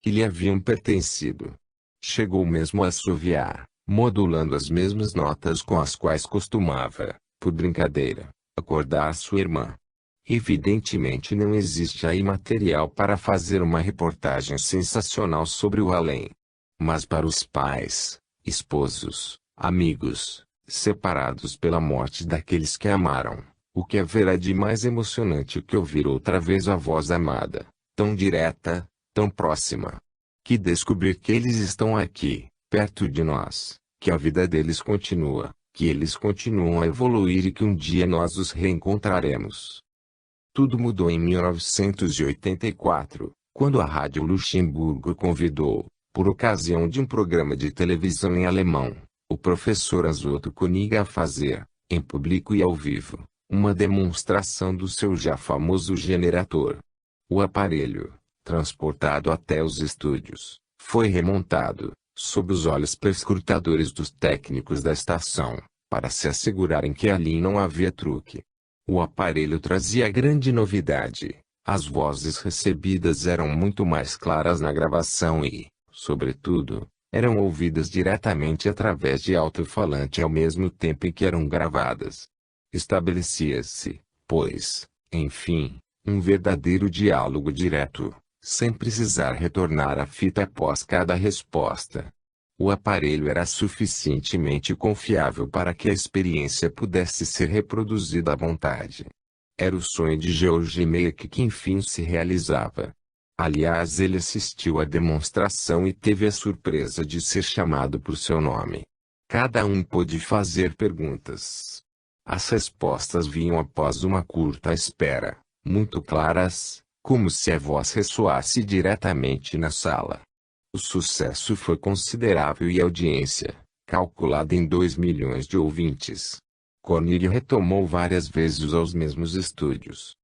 que lhe haviam pertencido. Chegou mesmo a assoviar, modulando as mesmas notas com as quais costumava, por brincadeira, acordar sua irmã. Evidentemente não existe aí material para fazer uma reportagem sensacional sobre o além. Mas para os pais, esposos, amigos, separados pela morte daqueles que amaram, o que haverá de mais emocionante que ouvir outra vez a voz amada, tão direta, tão próxima? Que descobrir que eles estão aqui, perto de nós, que a vida deles continua, que eles continuam a evoluir e que um dia nós os reencontraremos. Tudo mudou em 1984, quando a Rádio Luxemburgo convidou, por ocasião de um programa de televisão em alemão, o professor Azoto Koenig a fazer, em público e ao vivo, uma demonstração do seu já famoso generator. O aparelho, transportado até os estúdios, foi remontado, sob os olhos perscrutadores dos técnicos da estação, para se assegurarem que ali não havia truque. O aparelho trazia grande novidade: as vozes recebidas eram muito mais claras na gravação e, sobretudo, eram ouvidas diretamente através de alto-falante ao mesmo tempo em que eram gravadas. Estabelecia-se, pois, enfim, um verdadeiro diálogo direto, sem precisar retornar a fita após cada resposta. O aparelho era suficientemente confiável para que a experiência pudesse ser reproduzida à vontade. Era o sonho de George Meek que enfim se realizava. Aliás, ele assistiu à demonstração e teve a surpresa de ser chamado por seu nome. Cada um pôde fazer perguntas. As respostas vinham após uma curta espera, muito claras, como se a voz ressoasse diretamente na sala. O sucesso foi considerável e a audiência, calculada em 2 milhões de ouvintes. Koenig retomou várias vezes aos mesmos estúdios.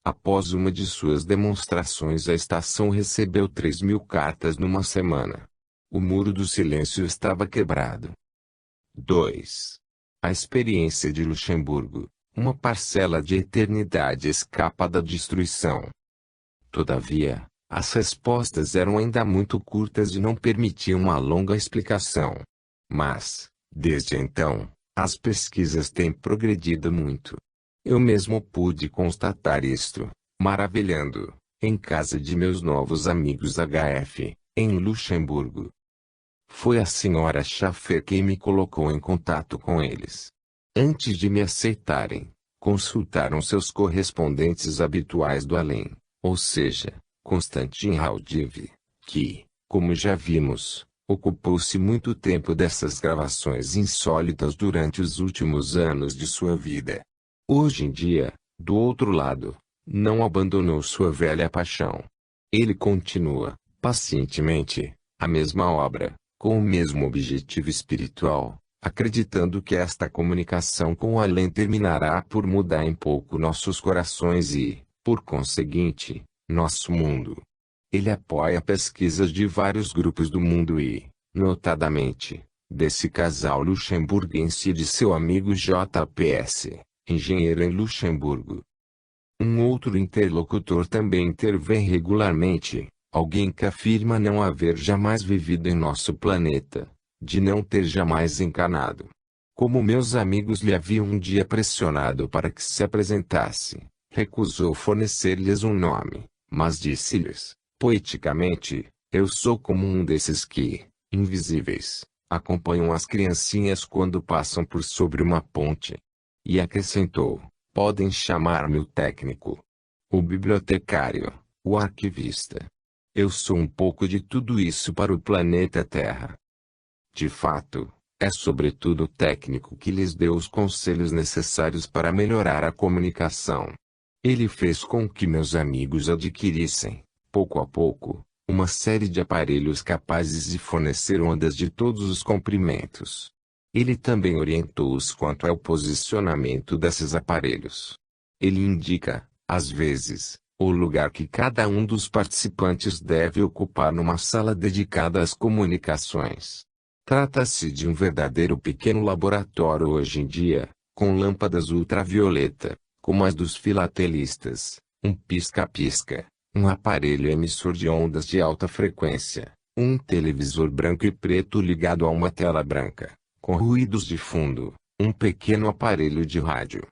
Após uma de suas demonstrações, a estação recebeu 3.000 cartas numa semana. O muro do silêncio estava quebrado. 2. A experiência de Luxemburgo, uma parcela de eternidade escapa da destruição. Todavia, as respostas eram ainda muito curtas e não permitiam uma longa explicação. Mas, desde então, as pesquisas têm progredido muito. Eu mesmo pude constatar isto, maravilhando, em casa de meus novos amigos HF, em Luxemburgo. Foi a senhora Schaffer quem me colocou em contato com eles. Antes de me aceitarem, consultaram seus correspondentes habituais do além, ou seja, Konstantin Raudive, que, como já vimos, ocupou-se muito tempo dessas gravações insólitas durante os últimos anos de sua vida. Hoje em dia, do outro lado, não abandonou sua velha paixão. Ele continua, pacientemente, a mesma obra, com o mesmo objetivo espiritual, acreditando que esta comunicação com o além terminará por mudar em pouco nossos corações e, por conseguinte, nosso mundo. Ele apoia pesquisas de vários grupos do mundo e, notadamente, desse casal luxemburguense e de seu amigo JPS, engenheiro em Luxemburgo. Um outro interlocutor também intervém regularmente, alguém que afirma não haver jamais vivido em nosso planeta, de não ter jamais encarnado. Como meus amigos lhe haviam um dia pressionado para que se apresentasse, recusou fornecer-lhes um nome, mas disse-lhes, poeticamente, eu sou como um desses que, invisíveis, acompanham as criancinhas quando passam por sobre uma ponte. E acrescentou, podem chamar-me o técnico, o bibliotecário, o arquivista. Eu sou um pouco de tudo isso para o planeta Terra. De fato, é sobretudo o técnico que lhes deu os conselhos necessários para melhorar a comunicação. Ele fez com que meus amigos adquirissem, pouco a pouco, uma série de aparelhos capazes de fornecer ondas de todos os comprimentos. Ele também orientou-os quanto ao posicionamento desses aparelhos. Ele indica, às vezes, o lugar que cada um dos participantes deve ocupar numa sala dedicada às comunicações. Trata-se de um verdadeiro pequeno laboratório hoje em dia, com lâmpadas ultravioleta, como as dos filatelistas, um pisca-pisca, um aparelho emissor de ondas de alta frequência, um televisor branco e preto ligado a uma tela branca, com ruídos de fundo, um pequeno aparelho de rádio.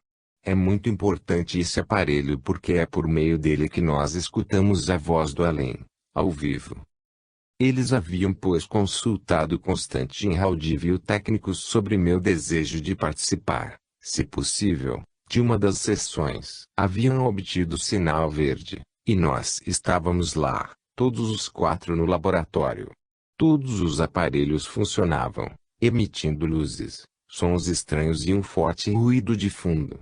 É muito importante esse aparelho porque é por meio dele que nós escutamos a voz do além, ao vivo. Eles haviam pois consultado Constantin Haudive e o técnico sobre meu desejo de participar, se possível, de uma das sessões. Haviam obtido sinal verde, e nós estávamos lá, todos os 4 no laboratório. Todos os aparelhos funcionavam, emitindo luzes, sons estranhos e um forte ruído de fundo.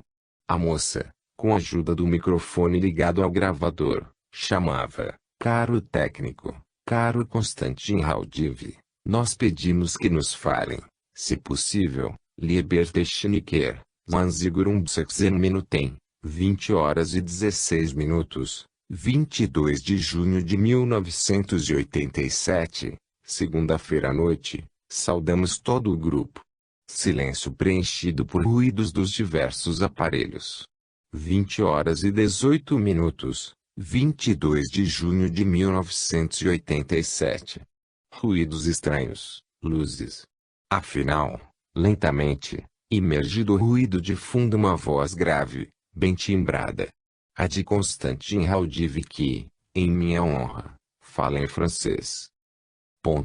A moça, com a ajuda do microfone ligado ao gravador, chamava: "Caro técnico, caro Constantin Haudive, nós pedimos que nos falem, se possível, lieber Techniker, Manzigurum 16 Minuten, 20 horas e 16 minutos, 22 de junho de 1987, segunda-feira à noite, saudamos todo o grupo. Silêncio preenchido por ruídos dos diversos aparelhos. 20 horas e 18 minutos, 22 de junho de 1987. Ruídos estranhos, luzes. Afinal, lentamente, emerge do ruído de fundo uma voz grave, bem timbrada. A de Constantin Haudive que, em minha honra, fala em francês.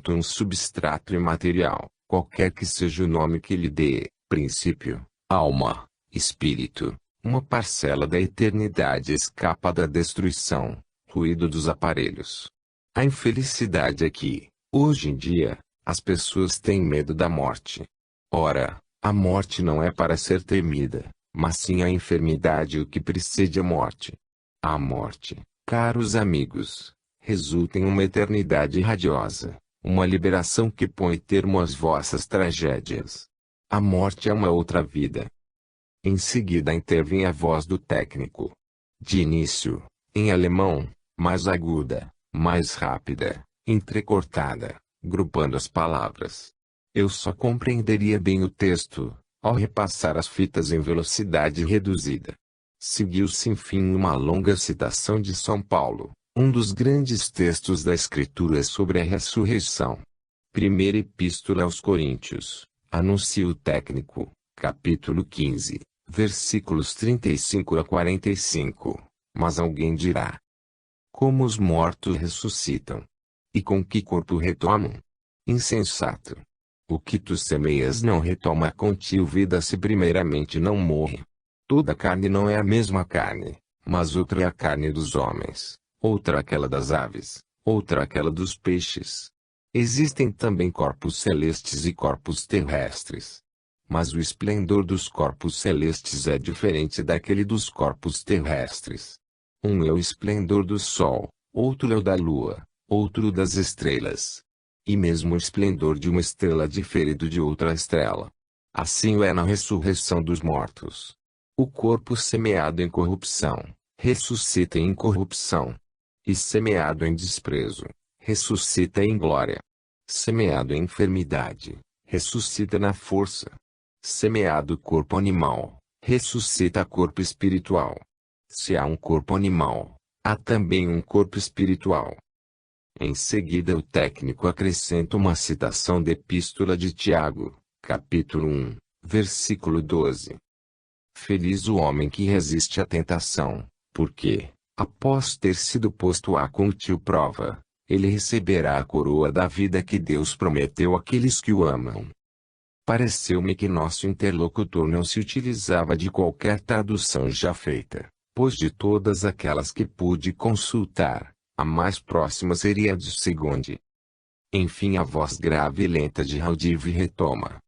Um substrato imaterial, qualquer que seja o nome que lhe dê, princípio, alma, espírito, uma parcela da eternidade escapa da destruição, ruído dos aparelhos. A infelicidade é que, hoje em dia, as pessoas têm medo da morte. Ora, a morte não é para ser temida, mas sim a enfermidade o que precede a morte. A morte, caros amigos, resulta em uma eternidade radiosa, uma liberação que põe termo às vossas tragédias. A morte é uma outra vida. Em seguida intervém a voz do técnico. De início, em alemão, mais aguda, mais rápida, entrecortada, grupando as palavras. Eu só compreenderia bem o texto, ao repassar as fitas em velocidade reduzida. Seguiu-se enfim uma longa citação de São Paulo, um dos grandes textos da Escritura sobre a ressurreição. Primeira Epístola aos Coríntios, anuncia o técnico, capítulo 15, versículos 35 a 45. Mas alguém dirá: como os mortos ressuscitam? E com que corpo retomam? Insensato! O que tu semeias não retoma contigo vida se primeiramente não morre. Toda carne não é a mesma carne, mas outra é a carne dos homens, outra aquela das aves, outra aquela dos peixes. Existem também corpos celestes e corpos terrestres. Mas o esplendor dos corpos celestes é diferente daquele dos corpos terrestres. Um é o esplendor do sol, outro é o da lua, outro das estrelas. E mesmo o esplendor de uma estrela difere do de outra estrela. Assim é na ressurreição dos mortos. O corpo semeado em corrupção, ressuscita em incorrupção. E semeado em desprezo, ressuscita em glória. Semeado em enfermidade, ressuscita na força. Semeado corpo animal, ressuscita corpo espiritual. Se há um corpo animal, há também um corpo espiritual. Em seguida o técnico acrescenta uma citação da Epístola de Tiago, capítulo 1, versículo 12. Feliz o homem que resiste à tentação, porque, após ter sido posto à contínuo prova, ele receberá a coroa da vida que Deus prometeu àqueles que o amam. Pareceu-me que nosso interlocutor não se utilizava de qualquer tradução já feita, pois de todas aquelas que pude consultar, a mais próxima seria a de Segonde. Enfim a voz grave e lenta de Haudive retoma.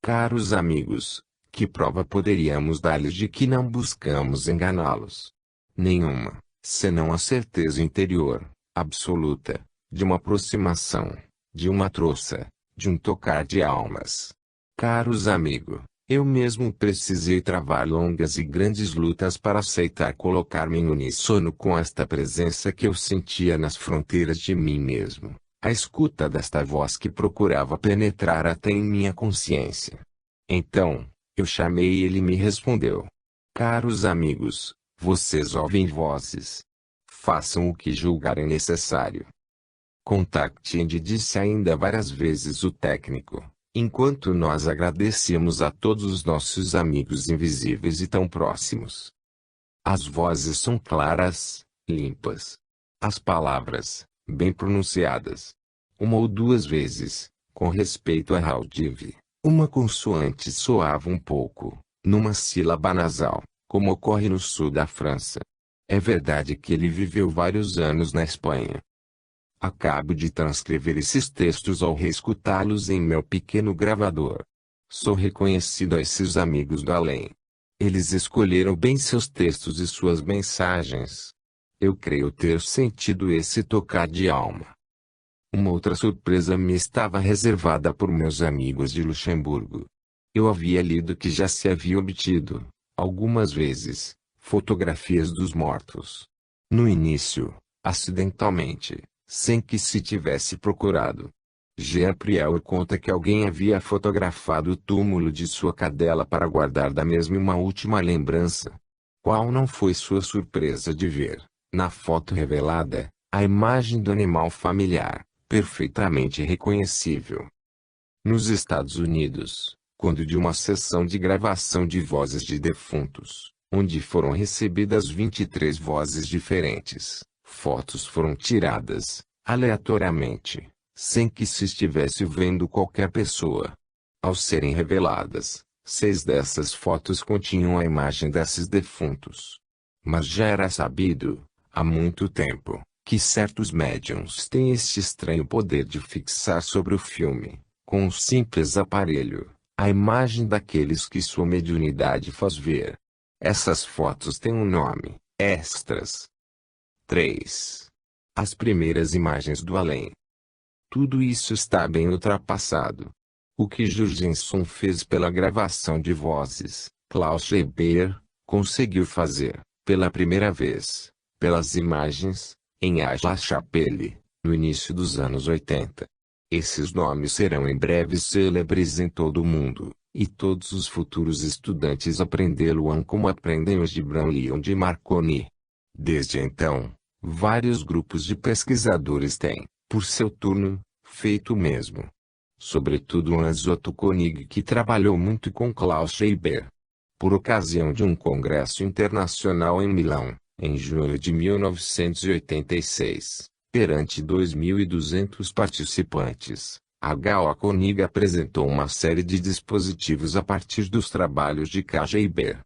Caros amigos, que prova poderíamos dar-lhes de que não buscamos enganá-los? Nenhuma, senão a certeza interior, absoluta, de uma aproximação, de uma troça, de um tocar de almas. Caros amigos, eu mesmo precisei travar longas e grandes lutas para aceitar colocar-me em uníssono com esta presença que eu sentia nas fronteiras de mim mesmo, a escuta desta voz que procurava penetrar até em minha consciência. Então, eu chamei e ele me respondeu. Caros amigos, vocês ouvem vozes. Façam o que julgarem necessário. Contacte Andy, disse ainda várias vezes o técnico, enquanto nós agradecíamos a todos os nossos amigos invisíveis e tão próximos. As vozes são claras, limpas. As palavras, bem pronunciadas. Uma ou duas vezes, com respeito a Haldiv, uma consoante soava um pouco, numa sílaba nasal, como ocorre no sul da França. É verdade que ele viveu vários anos na Espanha. Acabo de transcrever esses textos ao reescutá-los em meu pequeno gravador. Sou reconhecido a esses amigos do além. Eles escolheram bem seus textos e suas mensagens. Eu creio ter sentido esse tocar de alma. Uma outra surpresa me estava reservada por meus amigos de Luxemburgo. Eu havia lido que já se havia obtido, algumas vezes, fotografias dos mortos. No início, acidentalmente, sem que se tivesse procurado. Jean Prieur conta que alguém havia fotografado o túmulo de sua cadela para guardar da mesma uma última lembrança. Qual não foi sua surpresa de ver, na foto revelada, a imagem do animal familiar, perfeitamente reconhecível. Nos Estados Unidos, quando de uma sessão de gravação de vozes de defuntos, onde foram recebidas 23 vozes diferentes, fotos foram tiradas, aleatoriamente, sem que se estivesse vendo qualquer pessoa. Ao serem reveladas, 6 dessas fotos continham a imagem desses defuntos. Mas já era sabido, há muito tempo, que certos médiums têm este estranho poder de fixar sobre o filme, com um simples aparelho, a imagem daqueles que sua mediunidade faz ver. Essas fotos têm um nome: extras. 3. As primeiras imagens do além. Tudo isso está bem ultrapassado. O que Jurgenson fez pela gravação de vozes, Klaus Schreiber conseguiu fazer, pela primeira vez, pelas imagens, em Aix-la-Chapelle, no início dos anos 80. Esses nomes serão em breve célebres em todo o mundo, e todos os futuros estudantes aprendê-lo-ão como aprendem os de Branly ou de Marconi. Desde então, vários grupos de pesquisadores têm, por seu turno, feito o mesmo. Sobretudo Hans Otto Konig, que trabalhou muito com Klaus Schreiber. Por ocasião de um congresso internacional em Milão, em junho de 1986, perante 2.200 participantes, H.O. Konig apresentou uma série de dispositivos a partir dos trabalhos de K. Schreiber.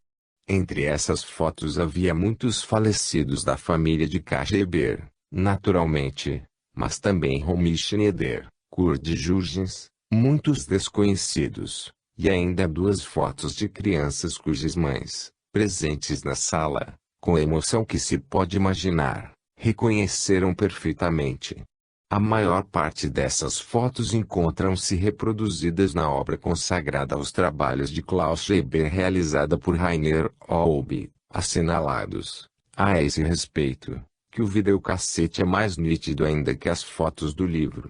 Entre essas fotos havia muitos falecidos da família de K. Schreiber, naturalmente, mas também Romy Schneider, Kurt Jurgens, muitos desconhecidos, e ainda 2 fotos de crianças cujas mães, presentes na sala, com a emoção que se pode imaginar, reconheceram perfeitamente. A maior parte dessas fotos encontram-se reproduzidas na obra consagrada aos trabalhos de Klaus Schreiber realizada por Rainer Olbe, assinalados, a esse respeito, que o videocassete é mais nítido ainda que as fotos do livro.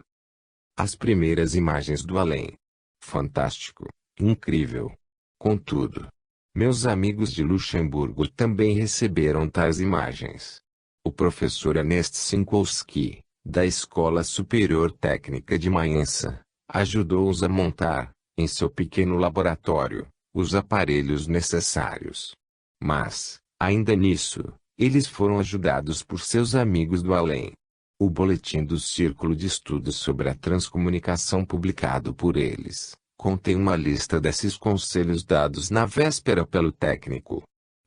As primeiras imagens do além. Fantástico, incrível. Contudo, meus amigos de Luxemburgo também receberam tais imagens. O professor Ernest Sinkowski, da Escola Superior Técnica de Mayensa, ajudou-os a montar, em seu pequeno laboratório, os aparelhos necessários. Mas, ainda nisso, eles foram ajudados por seus amigos do além. O boletim do Círculo de Estudos sobre a Transcomunicação publicado por eles, contém uma lista desses conselhos dados na véspera pelo técnico.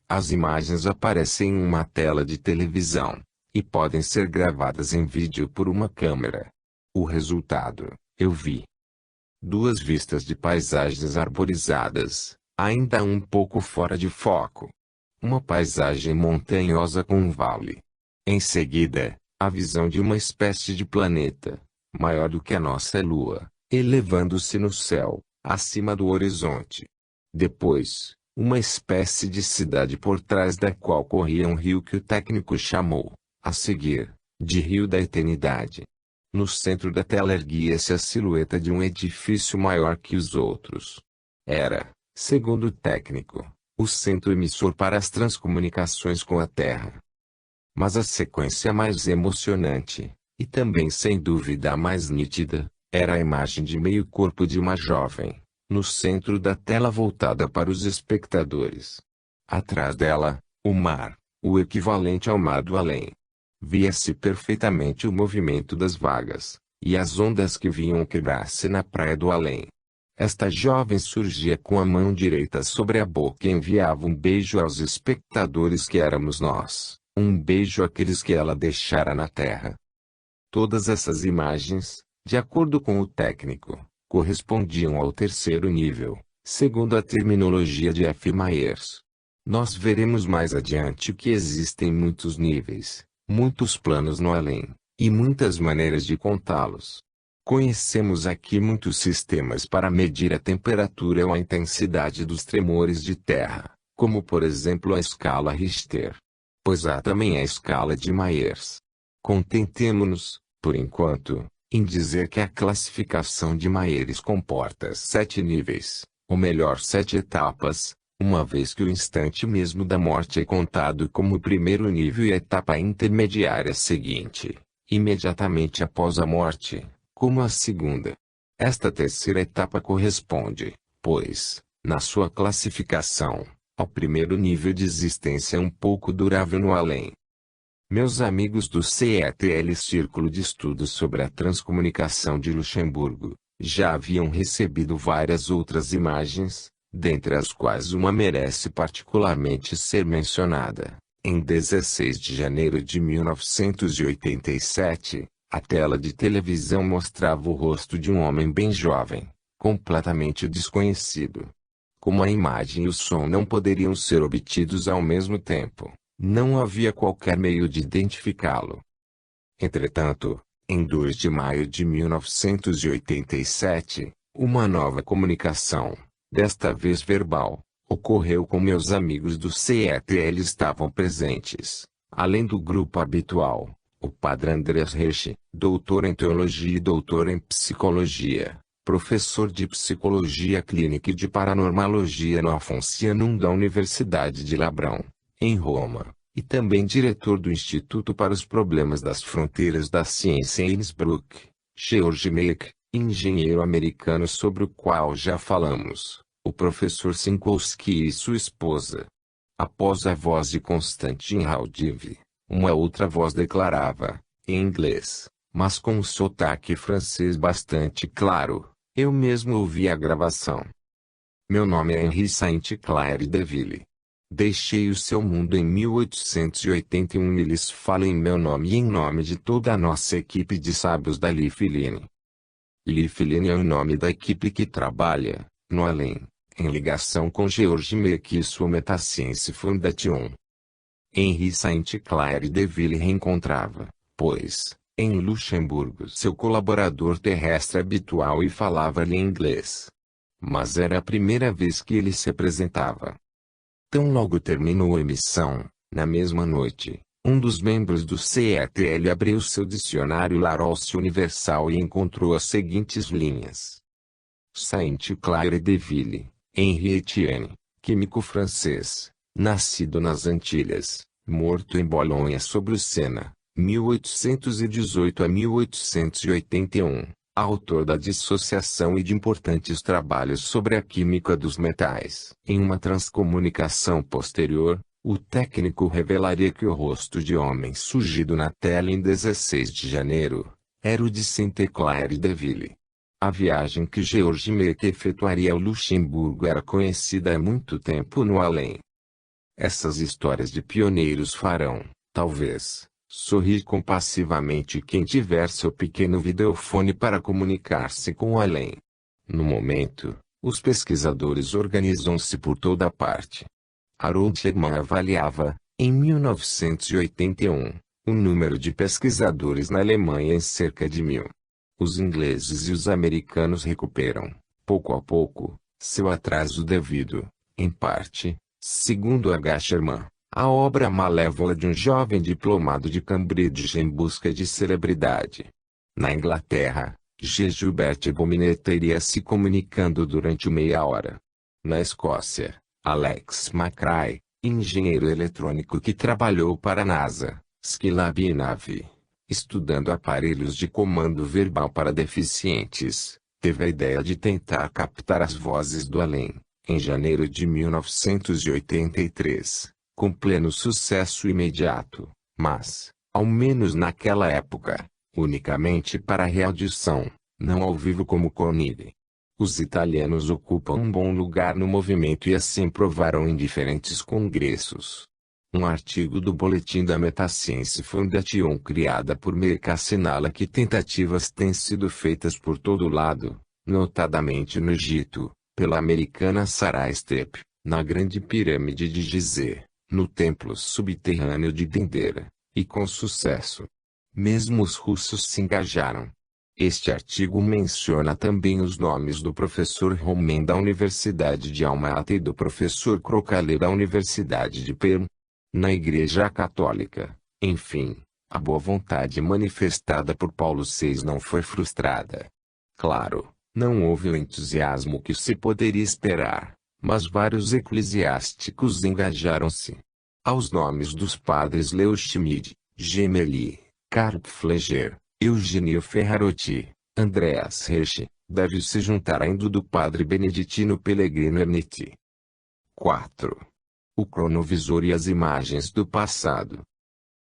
As imagens aparecem em uma tela de televisão, e podem ser gravadas em vídeo por uma câmera. O resultado, eu vi. 2 vistas de paisagens arborizadas, ainda um pouco fora de foco. Uma paisagem montanhosa com um vale. Em seguida, a visão de uma espécie de planeta, maior do que a nossa Lua, elevando-se no céu, acima do horizonte. Depois, uma espécie de cidade por trás da qual corria um rio que o técnico chamou, a seguir, de Rio da Eternidade. No centro da tela erguia-se a silhueta de um edifício maior que os outros. Era, segundo o técnico, o centro emissor para as transcomunicações com a Terra. Mas a sequência mais emocionante, e também sem dúvida a mais nítida, era a imagem de meio corpo de uma jovem, no centro da tela voltada para os espectadores. Atrás dela, o mar, o equivalente ao mar do além. Via-se perfeitamente o movimento das vagas, e as ondas que vinham quebrar-se na praia do além. Esta jovem surgia com a mão direita sobre a boca e enviava um beijo aos espectadores que éramos nós, um beijo àqueles que ela deixara na terra. Todas essas imagens, de acordo com o técnico, correspondiam ao terceiro nível, segundo a terminologia de F. Myers. Nós veremos mais adiante que existem muitos níveis, muitos planos no além, e muitas maneiras de contá-los. Conhecemos aqui muitos sistemas para medir a temperatura ou a intensidade dos tremores de terra, como por exemplo a escala Richter. Pois há também a escala de Myers. Contentemo-nos, por enquanto, em dizer que a classificação de Myers comporta 7 níveis, ou melhor 7 etapas, uma vez que o instante mesmo da morte é contado como o primeiro nível e a etapa intermediária seguinte, imediatamente após a morte, como a segunda. Esta terceira etapa corresponde, pois, na sua classificação, ao primeiro nível de existência um pouco durável no além. Meus amigos do CETL Círculo de Estudos sobre a Transcomunicação de Luxemburgo, já haviam recebido várias outras imagens, dentre as quais uma merece particularmente ser mencionada. Em 16 de janeiro de 1987, a tela de televisão mostrava o rosto de um homem bem jovem, completamente desconhecido. Como a imagem e o som não poderiam ser obtidos ao mesmo tempo, não havia qualquer meio de identificá-lo. Entretanto, em 2 de maio de 1987, uma nova comunicação, desta vez verbal, ocorreu com meus amigos do CETL estavam presentes, além do grupo habitual, o padre Andreas Reich, doutor em teologia e doutor em psicologia, professor de psicologia clínica e de paranormalogia no Afonsianum da Universidade de Labrão, em Roma, e também diretor do Instituto para os Problemas das Fronteiras da Ciência em Innsbruck, Georg Meck, engenheiro americano sobre o qual já falamos, o professor Sinkowski e sua esposa. Após a voz de Konstantin Raudive, uma outra voz declarava, em inglês, mas com um sotaque francês bastante claro, eu mesmo ouvi a gravação. Meu nome é Henri Saint-Clair Deville. Deixei o seu mundo em 1881 e lhes falo em meu nome e em nome de toda a nossa equipe de sábios da Lifeline. Lifeline é o nome da equipe que trabalha, no além, em ligação com Georg Meck e sua Metaciência Foundation. Henri Saint-Clair Deville reencontrava, pois, em Luxemburgo seu colaborador terrestre habitual e falava-lhe inglês. Mas era a primeira vez que ele se apresentava. Tão logo terminou a emissão, na mesma noite, um dos membros do CETL abriu seu dicionário Larousse Universal e encontrou as seguintes linhas. Saint-Clair Deville, Henri Etienne, químico francês, nascido nas Antilhas, morto em Bolonha sobre o Sena, 1818 a 1881, autor da dissociação e de importantes trabalhos sobre a química dos metais. Em uma transcomunicação posterior, o técnico revelaria que o rosto de homem surgido na tela em 16 de janeiro, era o de Saint-Clair Deville. A viagem que Georg Meck efetuaria ao Luxemburgo era conhecida há muito tempo no além. Essas histórias de pioneiros farão, talvez, sorrir compassivamente quem tiver seu pequeno videofone para comunicar-se com o além. No momento, os pesquisadores organizam-se por toda parte. Harold Sherman avaliava, em 1981, o número de pesquisadores na Alemanha em cerca de 1000. Os ingleses e os americanos recuperam, pouco a pouco, seu atraso devido, em parte, segundo H. Sherman, à obra malévola de um jovem diplomado de Cambridge em busca de celebridade. Na Inglaterra, G. Gilbert Bominet iria se comunicando durante meia hora. Na Escócia, Alex McRae, engenheiro eletrônico que trabalhou para a NASA, Skylab, estudando aparelhos de comando verbal para deficientes, teve a ideia de tentar captar as vozes do além, em janeiro de 1983, com pleno sucesso imediato, mas, ao menos naquela época, unicamente para reaudição, não ao vivo como Koenig. Os italianos ocupam um bom lugar no movimento e assim provaram em diferentes congressos. Um artigo do Boletim da Metaciencia Foundation criada por Meca assinala que tentativas têm sido feitas por todo lado, notadamente no Egito, pela americana Sarah Steppe, na Grande Pirâmide de Gizé, no templo subterrâneo de Dendera, e com sucesso. Mesmo os russos se engajaram. Este artigo menciona também os nomes do professor Romain da Universidade de Alma-Ata e do professor Crocale da Universidade de Perm. Na Igreja Católica, enfim, a boa vontade manifestada por Paulo VI não foi frustrada. Claro, não houve o entusiasmo que se poderia esperar, mas vários eclesiásticos engajaram-se. Aos nomes dos padres Leo Schmid, Gemelli, Karl Pfleger, Eugenio Ferrarotti, Andreas Hirsch, deve se juntar ainda do padre beneditino Pellegrino Ernetti. 4. O cronovisor e as imagens do passado.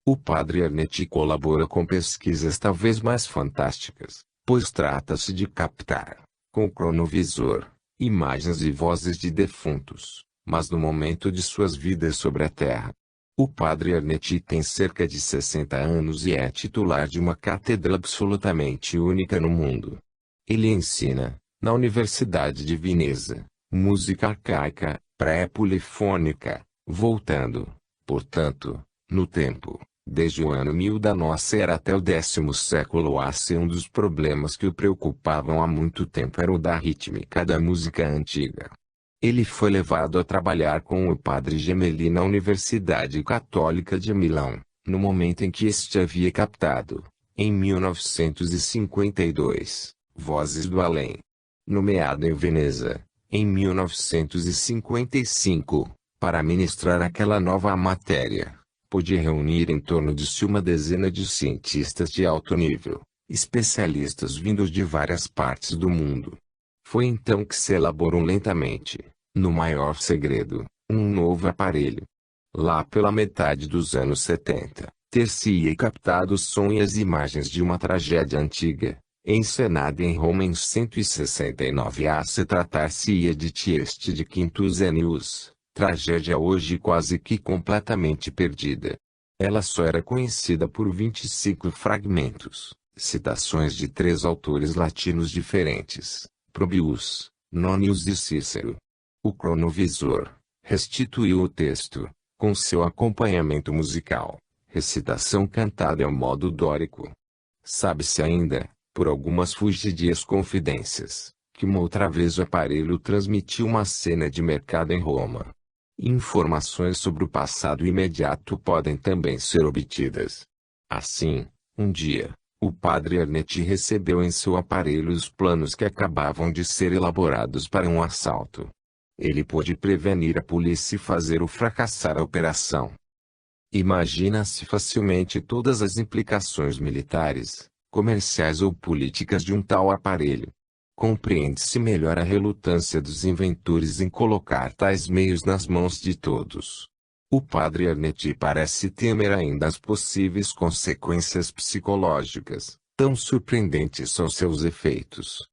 O padre Ernetti colabora com pesquisas talvez mais fantásticas, pois trata-se de captar, com o cronovisor, imagens e vozes de defuntos, mas no momento de suas vidas sobre a Terra. O padre Ernetti tem cerca de 60 anos e é titular de uma cátedra absolutamente única no mundo. Ele ensina, na Universidade de Veneza, música arcaica, pré-polifônica, voltando, portanto, no tempo, desde o ano 1000 da nossa era até o 10º século AC. Um dos problemas que o preocupavam há muito tempo era o da rítmica da música antiga. Ele foi levado a trabalhar com o padre Gemelli na Universidade Católica de Milão, no momento em que este havia captado, em 1952, Vozes do Além. Nomeado em Veneza, em 1955, para ministrar aquela nova matéria, pôde reunir em torno de si uma dezena de cientistas de alto nível, especialistas vindos de várias partes do mundo. Foi então que se elaborou lentamente, no maior segredo, um novo aparelho. Lá pela metade dos anos 70, ter-se-ia captado o som e as imagens de uma tragédia antiga, encenada em Roma em 169 a se tratar-se-ia de Tieste de Quintus Ennius, tragédia hoje quase que completamente perdida. Ela só era conhecida por 25 fragmentos, citações de 3 autores latinos diferentes, Probius, Nonius e Cícero. O cronovisor restituiu o texto, com seu acompanhamento musical, recitação cantada ao modo dórico. Sabe-se ainda, por algumas fugidias confidências, que uma outra vez o aparelho transmitiu uma cena de mercado em Roma. Informações sobre o passado imediato podem também ser obtidas. Assim, um dia, o padre Ernetti recebeu em seu aparelho os planos que acabavam de ser elaborados para um assalto. Ele pôde prevenir a polícia e fazer o fracassar a operação. Imagina-se facilmente todas as implicações militares, comerciais ou políticas de um tal aparelho. Compreende-se melhor a relutância dos inventores em colocar tais meios nas mãos de todos. O padre Ernetti parece temer ainda as possíveis consequências psicológicas, tão surpreendentes são seus efeitos.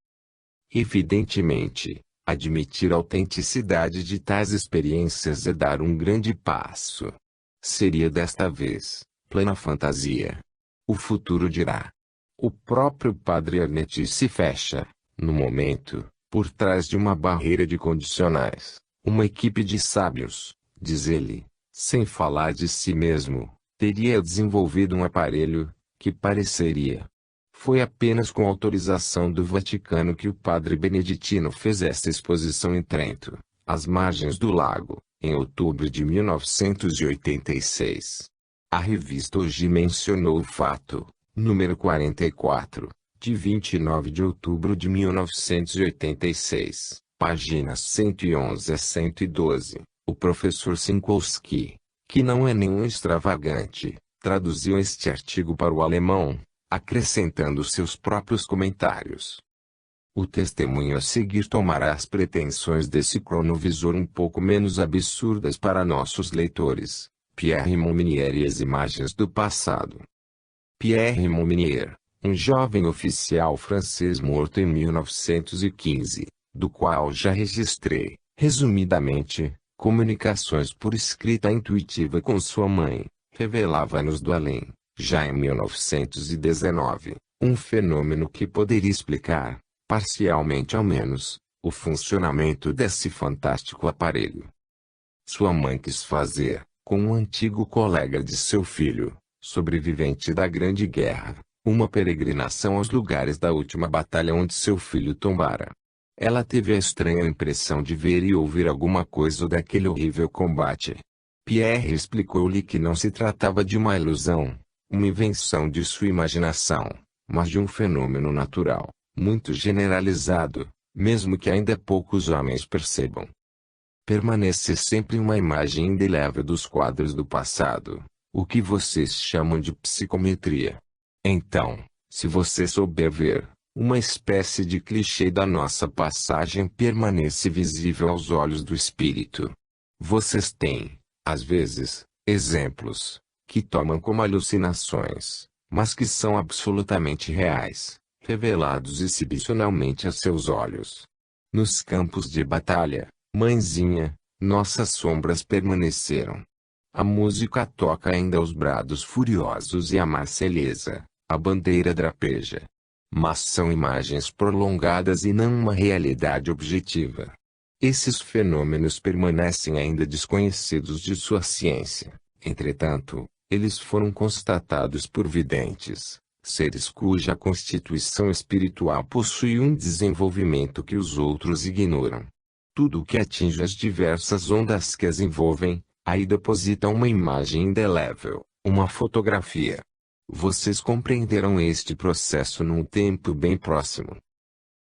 Evidentemente, admitir a autenticidade de tais experiências é dar um grande passo. Seria desta vez, plena fantasia. O futuro dirá. O próprio padre Ernetti se fecha, no momento, por trás de uma barreira de condicionais. Uma equipe de sábios, diz ele, sem falar de si mesmo, teria desenvolvido um aparelho, que pareceria. Foi apenas com autorização do Vaticano que o padre beneditino fez esta exposição em Trento, às margens do lago, em outubro de 1986. A revista Hoje mencionou o fato, número 44, de 29 de outubro de 1986, páginas 111 a 112, o professor Sinkowski, que não é nenhum extravagante, traduziu este artigo para o alemão, acrescentando seus próprios comentários. O testemunho a seguir tomará as pretensões desse cronovisor um pouco menos absurdas para nossos leitores. Pierre Montminier e as imagens do passado. Pierre Montminier, um jovem oficial francês morto em 1915, do qual já registrei, resumidamente, comunicações por escrita intuitiva com sua mãe, revelava-nos do além, já em 1919, um fenômeno que poderia explicar, parcialmente ao menos, o funcionamento desse fantástico aparelho. Sua mãe quis fazer, com um antigo colega de seu filho, sobrevivente da Grande Guerra, uma peregrinação aos lugares da última batalha onde seu filho tombara. Ela teve a estranha impressão de ver e ouvir alguma coisa daquele horrível combate. Pierre explicou-lhe que não se tratava de uma ilusão, uma invenção de sua imaginação, mas de um fenômeno natural, muito generalizado, mesmo que ainda poucos homens percebam. Permanece sempre uma imagem indelével dos quadros do passado, o que vocês chamam de psicometria. Então, se você souber ver, uma espécie de clichê da nossa passagem permanece visível aos olhos do espírito. Vocês têm, às vezes, exemplos, que tomam como alucinações, mas que são absolutamente reais, revelados exibicionalmente a seus olhos. Nos campos de batalha, mãezinha, nossas sombras permaneceram. A música toca ainda os brados furiosos e a Marselhesa, a bandeira drapeja. Mas são imagens prolongadas e não uma realidade objetiva. Esses fenômenos permanecem ainda desconhecidos de sua ciência. Entretanto, eles foram constatados por videntes, seres cuja constituição espiritual possui um desenvolvimento que os outros ignoram. Tudo o que atinge as diversas ondas que as envolvem, aí deposita uma imagem indelével, uma fotografia. Vocês compreenderão este processo num tempo bem próximo.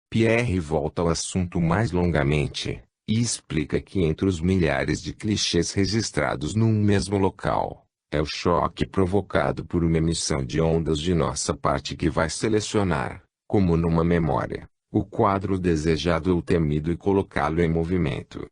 Pierre volta ao assunto mais longamente, e explica que entre os milhares de clichês registrados num mesmo local, é o choque provocado por uma emissão de ondas de nossa parte que vai selecionar, como numa memória, o quadro desejado ou temido e colocá-lo em movimento.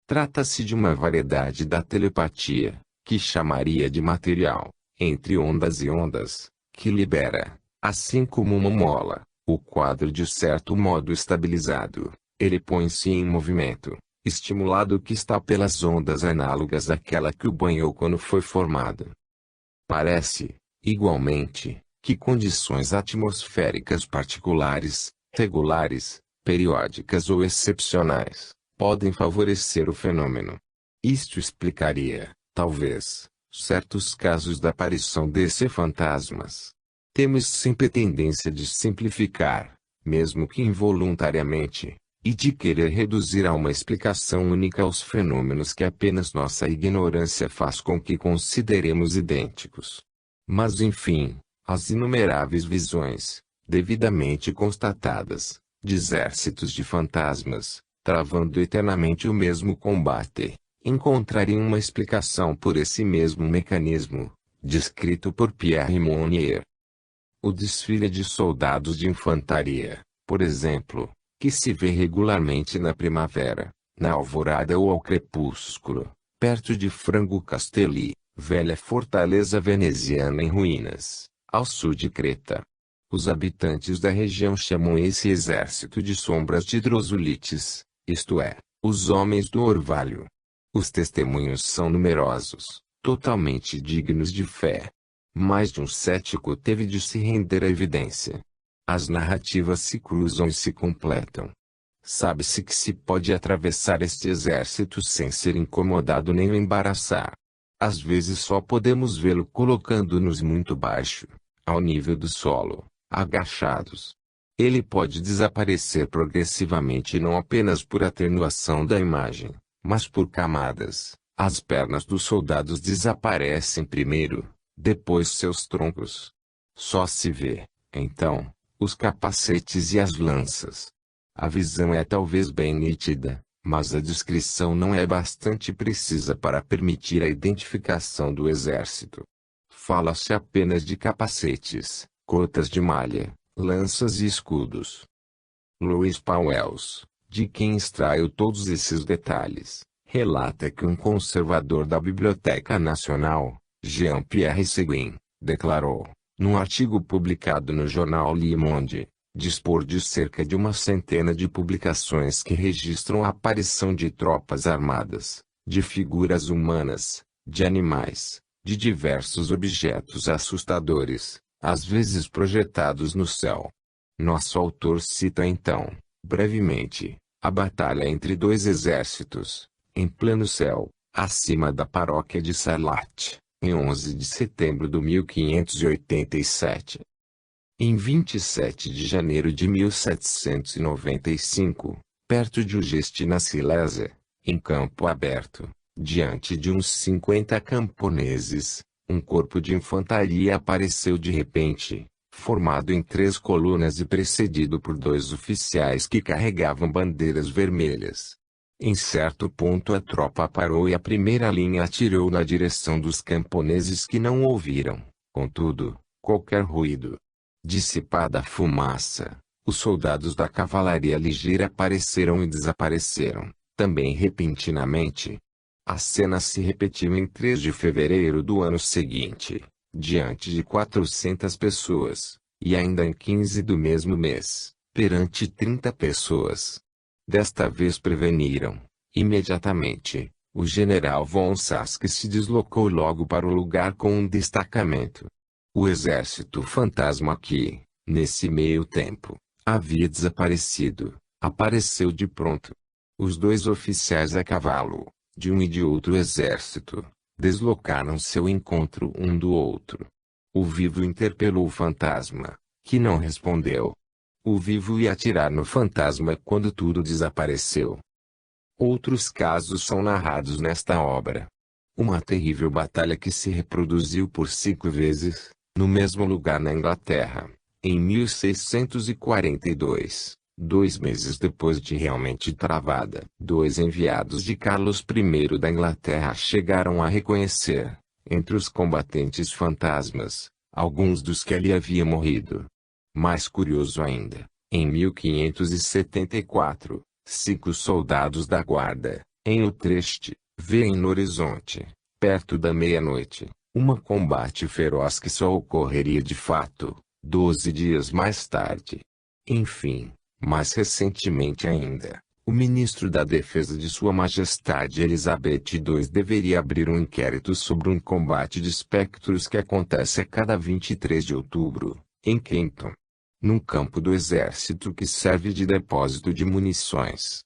Trata-se de uma variedade da telepatia, que chamaria de material, entre ondas e ondas, que libera, assim como uma mola, o quadro de certo modo estabilizado. Ele põe-se em movimento, estimulado que está pelas ondas análogas àquela que o banhou quando foi formado. Parece, igualmente, que condições atmosféricas particulares, regulares, periódicas ou excepcionais, podem favorecer o fenômeno. Isto explicaria, talvez, certos casos da aparição desses fantasmas. Temos sempre tendência de simplificar, mesmo que involuntariamente, e de querer reduzir a uma explicação única aos fenômenos que apenas nossa ignorância faz com que consideremos idênticos. Mas enfim, as inumeráveis visões, devidamente constatadas, de exércitos de fantasmas, travando eternamente o mesmo combate, encontrariam uma explicação por esse mesmo mecanismo, descrito por Pierre Montminier. O desfile de soldados de infantaria, por exemplo, que se vê regularmente na primavera, na alvorada ou ao crepúsculo, perto de Frango Castelli, velha fortaleza veneziana em ruínas, ao sul de Creta. Os habitantes da região chamam esse exército de sombras de Drosolites, isto é, os homens do orvalho. Os testemunhos são numerosos, totalmente dignos de fé. Mais de um cético teve de se render à evidência. As narrativas se cruzam e se completam. Sabe-se que se pode atravessar este exército sem ser incomodado nem o embaraçar. Às vezes só podemos vê-lo colocando-nos muito baixo, ao nível do solo, agachados. Ele pode desaparecer progressivamente não apenas por atenuação da imagem, mas por camadas. As pernas dos soldados desaparecem primeiro, depois seus troncos. Só se vê, então, os capacetes e as lanças. A visão é talvez bem nítida, mas a descrição não é bastante precisa para permitir a identificação do exército. Fala-se apenas de capacetes, cotas de malha, lanças e escudos. Louis Pauwels, de quem extraiu todos esses detalhes, relata que um conservador da Biblioteca Nacional, Jean-Pierre Seguin, declarou, num artigo publicado no jornal Le Monde, dispor de cerca de uma centena de publicações que registram a aparição de tropas armadas, de figuras humanas, de animais, de diversos objetos assustadores, às vezes projetados no céu. Nosso autor cita então, brevemente, a batalha entre dois exércitos, em pleno céu, acima da paróquia de Sarlat, em 11 de setembro de 1587. Em 27 de janeiro de 1795, perto de Ugeste na Silésia, em campo aberto, diante de uns 50 camponeses, um corpo de infantaria apareceu de repente, formado em 3 colunas e precedido por 2 oficiais que carregavam bandeiras vermelhas. Em certo ponto a tropa parou e a primeira linha atirou na direção dos camponeses que não ouviram, contudo, qualquer ruído. Dissipada a fumaça, os soldados da cavalaria ligeira apareceram e desapareceram, também repentinamente. A cena se repetiu em 3 de fevereiro do ano seguinte, diante de 400 pessoas, e ainda em 15 do mesmo mês, perante 30 pessoas. Desta vez preveniram, imediatamente, o general von Saske se deslocou logo para o lugar com um destacamento. O exército fantasma que, nesse meio tempo, havia desaparecido, apareceu de pronto. Os 2 oficiais a cavalo, de um e de outro exército, deslocaram-se ao encontro um do outro. O vivo interpelou o fantasma, que não respondeu. O vivo ia atirar no fantasma quando tudo desapareceu. Outros casos são narrados nesta obra. Uma terrível batalha que se reproduziu por 5 vezes, no mesmo lugar na Inglaterra, em 1642. 2 meses depois de realmente travada. 2 enviados de Carlos I da Inglaterra chegaram a reconhecer, entre os combatentes fantasmas, alguns dos que ali haviam morrido. Mais curioso ainda, em 1574, 5 soldados da guarda, em Utrecht, veem no horizonte, perto da meia-noite, um combate feroz que só ocorreria de fato, 12 dias mais tarde. Enfim, mais recentemente ainda, o ministro da Defesa de Sua Majestade Elizabeth II deveria abrir um inquérito sobre um combate de espectros que acontece a cada 23 de outubro, em Kenton, num campo do exército que serve de depósito de munições.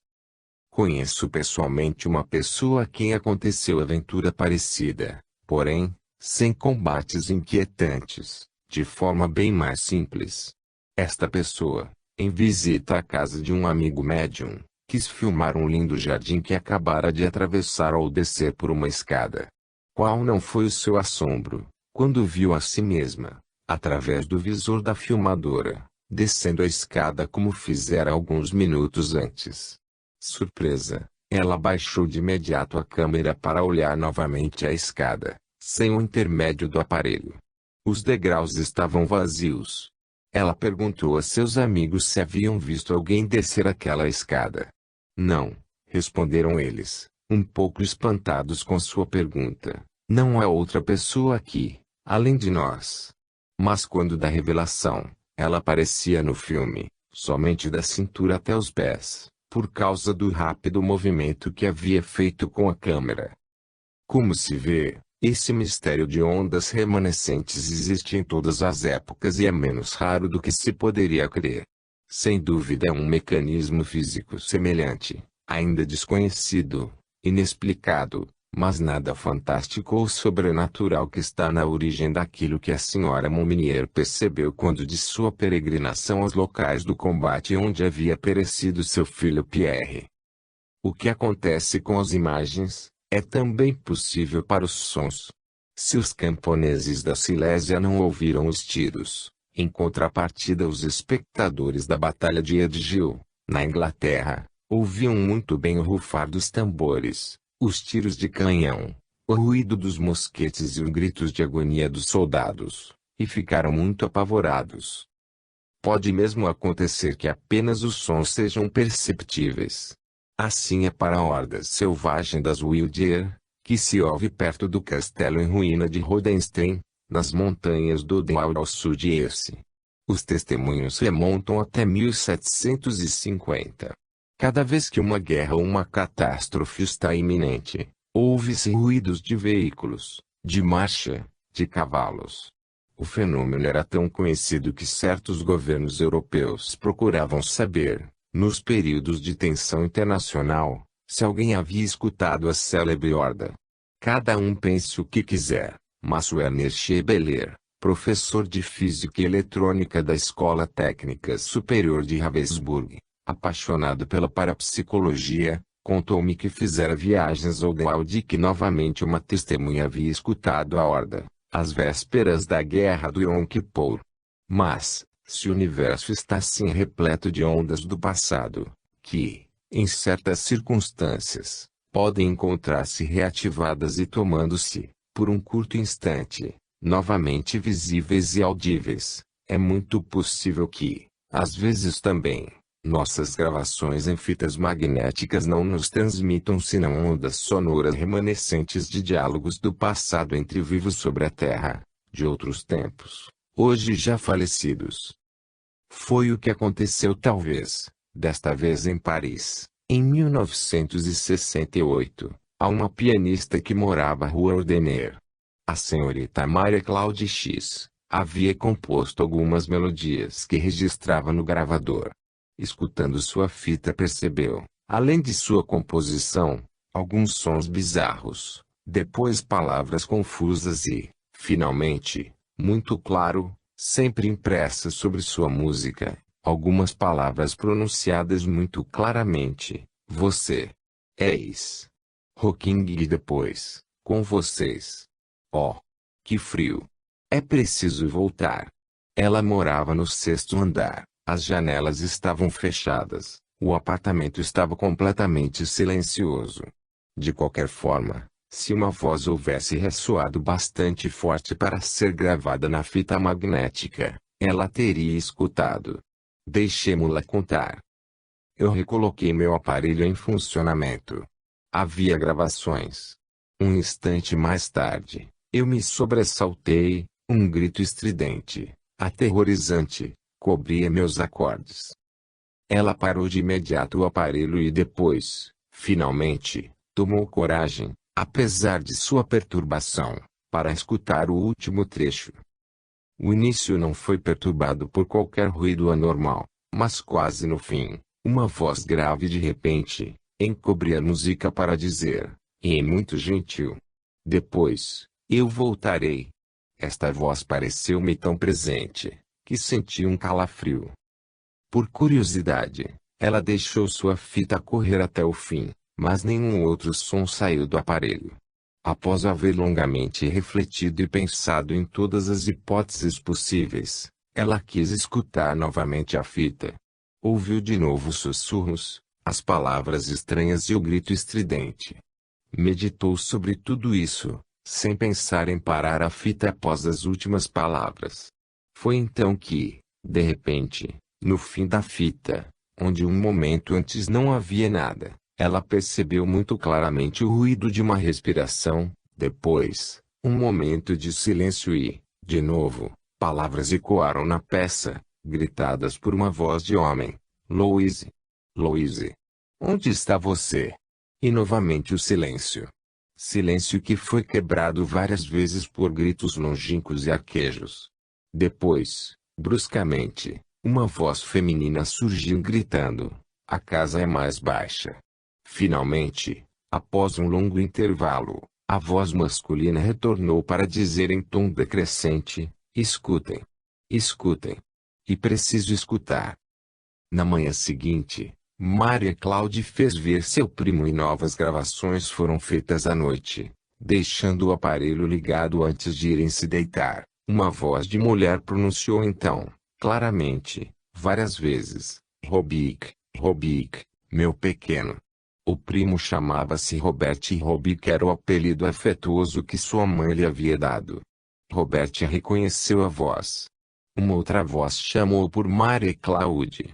Conheço pessoalmente uma pessoa a quem aconteceu aventura parecida, porém, sem combates inquietantes, de forma bem mais simples. Esta pessoa, em visita à casa de um amigo médium, quis filmar um lindo jardim que acabara de atravessar ao descer por uma escada. Qual não foi o seu assombro, quando viu a si mesma, através do visor da filmadora, descendo a escada como fizera alguns minutos antes. Surpresa, ela baixou de imediato a câmera para olhar novamente a escada, sem o intermédio do aparelho. Os degraus estavam vazios. Ela perguntou a seus amigos se haviam visto alguém descer aquela escada. Não, responderam eles, um pouco espantados com sua pergunta. Não há outra pessoa aqui, além de nós. Mas quando da revelação, ela aparecia no filme, somente da cintura até os pés, por causa do rápido movimento que havia feito com a câmera. Como se vê, esse mistério de ondas remanescentes existe em todas as épocas e é menos raro do que se poderia crer. Sem dúvida é um mecanismo físico semelhante, ainda desconhecido, inexplicado, mas nada fantástico ou sobrenatural que está na origem daquilo que a senhora Mominier percebeu quando de sua peregrinação aos locais do combate onde havia perecido seu filho Pierre. O que acontece com as imagens, é também possível para os sons. Se os camponeses da Silésia não ouviram os tiros, em contrapartida os espectadores da Batalha de Edgehill, na Inglaterra, ouviam muito bem o rufar dos tambores, os tiros de canhão, o ruído dos mosquetes e os gritos de agonia dos soldados, e ficaram muito apavorados. Pode mesmo acontecer que apenas os sons sejam perceptíveis. Assim é para a horda selvagem das Wilder, que se ouve perto do castelo em ruína de Rodenstein, nas montanhas do Down ao sul de Erse. Os testemunhos remontam até 1750. Cada vez que uma guerra ou uma catástrofe está iminente, ouve-se ruídos de veículos, de marcha, de cavalos. O fenômeno era tão conhecido que certos governos europeus procuravam saber, nos períodos de tensão internacional, se alguém havia escutado a célebre horda. Cada um pense o que quiser, mas Werner Schebeler, professor de Física e Eletrônica da Escola Técnica Superior de Ravensburg, apaixonado pela parapsicologia, contou-me que fizera viagens ao Down e que novamente uma testemunha havia escutado a horda, às vésperas da guerra do Yom Kippur. Mas, se o universo está assim repleto de ondas do passado, que, em certas circunstâncias, podem encontrar-se reativadas e tomando-se, por um curto instante, novamente visíveis e audíveis, é muito possível que, às vezes também, nossas gravações em fitas magnéticas não nos transmitam senão ondas sonoras remanescentes de diálogos do passado entre vivos sobre a Terra, de outros tempos, hoje já falecidos. Foi o que aconteceu talvez, desta vez em Paris, em 1968, a uma pianista que morava à Rua Ordener. A senhorita Maria Claude X havia composto algumas melodias que registrava no gravador. Escutando sua fita percebeu, além de sua composição, alguns sons bizarros, depois palavras confusas e, finalmente, muito claro, sempre impressas sobre sua música, algumas palavras pronunciadas muito claramente: você, eis, Rocking e depois, com vocês. Oh, que frio! É preciso voltar. Ela morava no 6º andar. As janelas estavam fechadas, o apartamento estava completamente silencioso. De qualquer forma, se uma voz houvesse ressoado bastante forte para ser gravada na fita magnética, ela teria escutado. Deixemo-la contar. Eu recoloquei meu aparelho em funcionamento. Havia gravações. Um instante mais tarde, eu me sobressaltei, um grito estridente, aterrorizante, cobria meus acordes. Ela parou de imediato o aparelho e depois, finalmente, tomou coragem, apesar de sua perturbação, para escutar o último trecho. O início não foi perturbado por qualquer ruído anormal, mas quase no fim, uma voz grave de repente, encobria a música para dizer, e muito gentil: depois, eu voltarei. Esta voz pareceu-me tão presente, que senti um calafrio. Por curiosidade, ela deixou sua fita correr até o fim, mas nenhum outro som saiu do aparelho. Após haver longamente refletido e pensado em todas as hipóteses possíveis, ela quis escutar novamente a fita. Ouviu de novo os sussurros, as palavras estranhas e o grito estridente. Meditou sobre tudo isso, sem pensar em parar a fita após as últimas palavras. Foi então que, de repente, no fim da fita, onde um momento antes não havia nada, ela percebeu muito claramente o ruído de uma respiração, depois, um momento de silêncio e, de novo, palavras ecoaram na peça, gritadas por uma voz de homem: Louise! Louise! Onde está você? E novamente o silêncio. Silêncio que foi quebrado várias vezes por gritos longínquos e arquejos. Depois, bruscamente, uma voz feminina surgiu gritando: a casa é mais baixa. Finalmente, após um longo intervalo, a voz masculina retornou para dizer em tom decrescente: escutem. Escutem. E preciso escutar. Na manhã seguinte, Maria Claude fez ver seu primo e novas gravações foram feitas à noite, deixando o aparelho ligado antes de irem se deitar. Uma voz de mulher pronunciou então, claramente, várias vezes: Robic, Robic, meu pequeno. O primo chamava-se Robert Robbie, que era o apelido afetuoso que sua mãe lhe havia dado. Robert reconheceu a voz. Uma outra voz chamou por Marie Claude.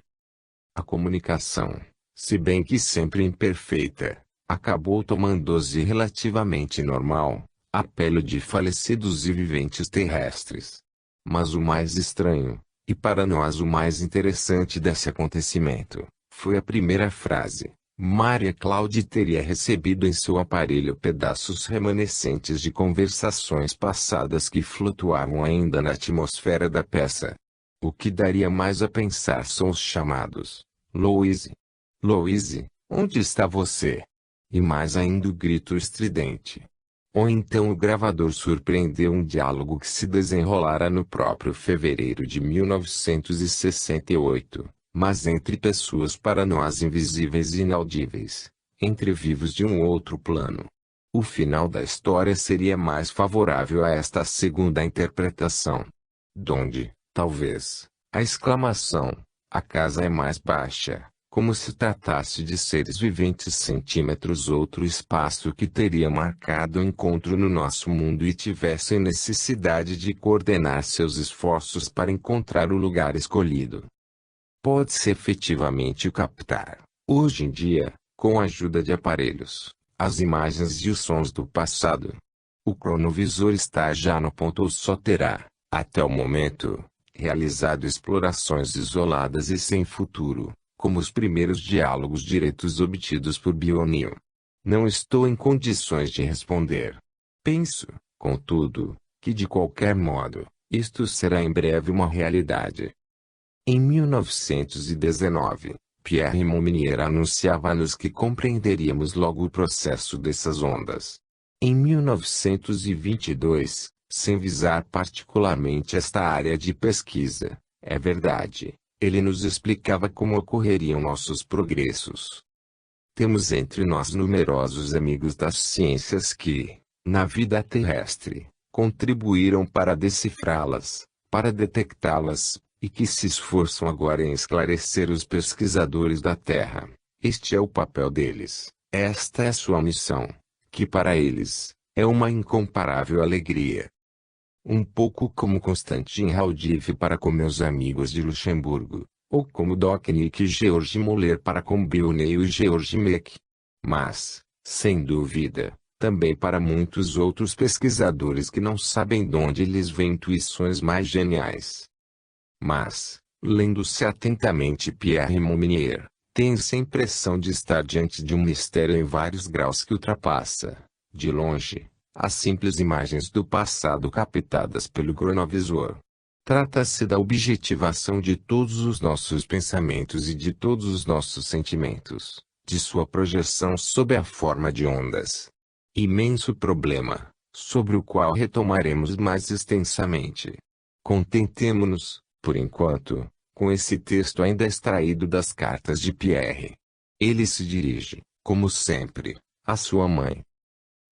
A comunicação, se bem que sempre imperfeita, acabou tomando-se relativamente normal, a pele de falecidos e viventes terrestres. Mas o mais estranho, e para nós o mais interessante desse acontecimento, foi a primeira frase. Maria Claude teria recebido em seu aparelho pedaços remanescentes de conversações passadas que flutuavam ainda na atmosfera da peça. O que daria mais a pensar são os chamados: Louise, Louise, onde está você? E mais ainda o grito estridente. Ou então o gravador surpreendeu um diálogo que se desenrolara no próprio fevereiro de 1968. Mas entre pessoas para nós invisíveis e inaudíveis, entre vivos de um outro plano. O final da história seria mais favorável a esta segunda interpretação. Donde, talvez, a exclamação, a casa é mais baixa, como se tratasse de seres viventes centímetros, outro espaço que teria marcado o encontro no nosso mundo e tivessem necessidade de coordenar seus esforços para encontrar o lugar escolhido. Pode-se efetivamente captar, hoje em dia, com a ajuda de aparelhos, as imagens e os sons do passado. O cronovisor está já no ponto ou só terá, até o momento, realizado explorações isoladas e sem futuro, como os primeiros diálogos diretos obtidos por Bionil. Não estou em condições de responder. Penso, contudo, que de qualquer modo, isto será em breve uma realidade. Em 1919, Pierre Mominier anunciava-nos que compreenderíamos logo o processo dessas ondas. Em 1922, sem visar particularmente esta área de pesquisa, é verdade, ele nos explicava como ocorreriam nossos progressos. Temos entre nós numerosos amigos das ciências que, na vida terrestre, contribuíram para decifrá-las, para detectá-las, e que se esforçam agora em esclarecer os pesquisadores da Terra. Este é o papel deles, esta é sua missão, que para eles, é uma incomparável alegria. Um pouco como Constantin Haudive para com meus amigos de Luxemburgo, ou como Docnic e George Muller para com Bionnet e George Meck. Mas, sem dúvida, também para muitos outros pesquisadores que não sabem de onde lhes vêm intuições mais geniais. Mas, lendo-se atentamente Pierre Mominier, tem-se a impressão de estar diante de um mistério em vários graus que ultrapassa, de longe, as simples imagens do passado captadas pelo cronovisor. Trata-se da objetivação de todos os nossos pensamentos e de todos os nossos sentimentos, de sua projeção sob a forma de ondas. Imenso problema, sobre o qual retomaremos mais extensamente. Contentemo-nos, por enquanto, com esse texto ainda extraído das cartas de Pierre. Ele se dirige, como sempre, à sua mãe.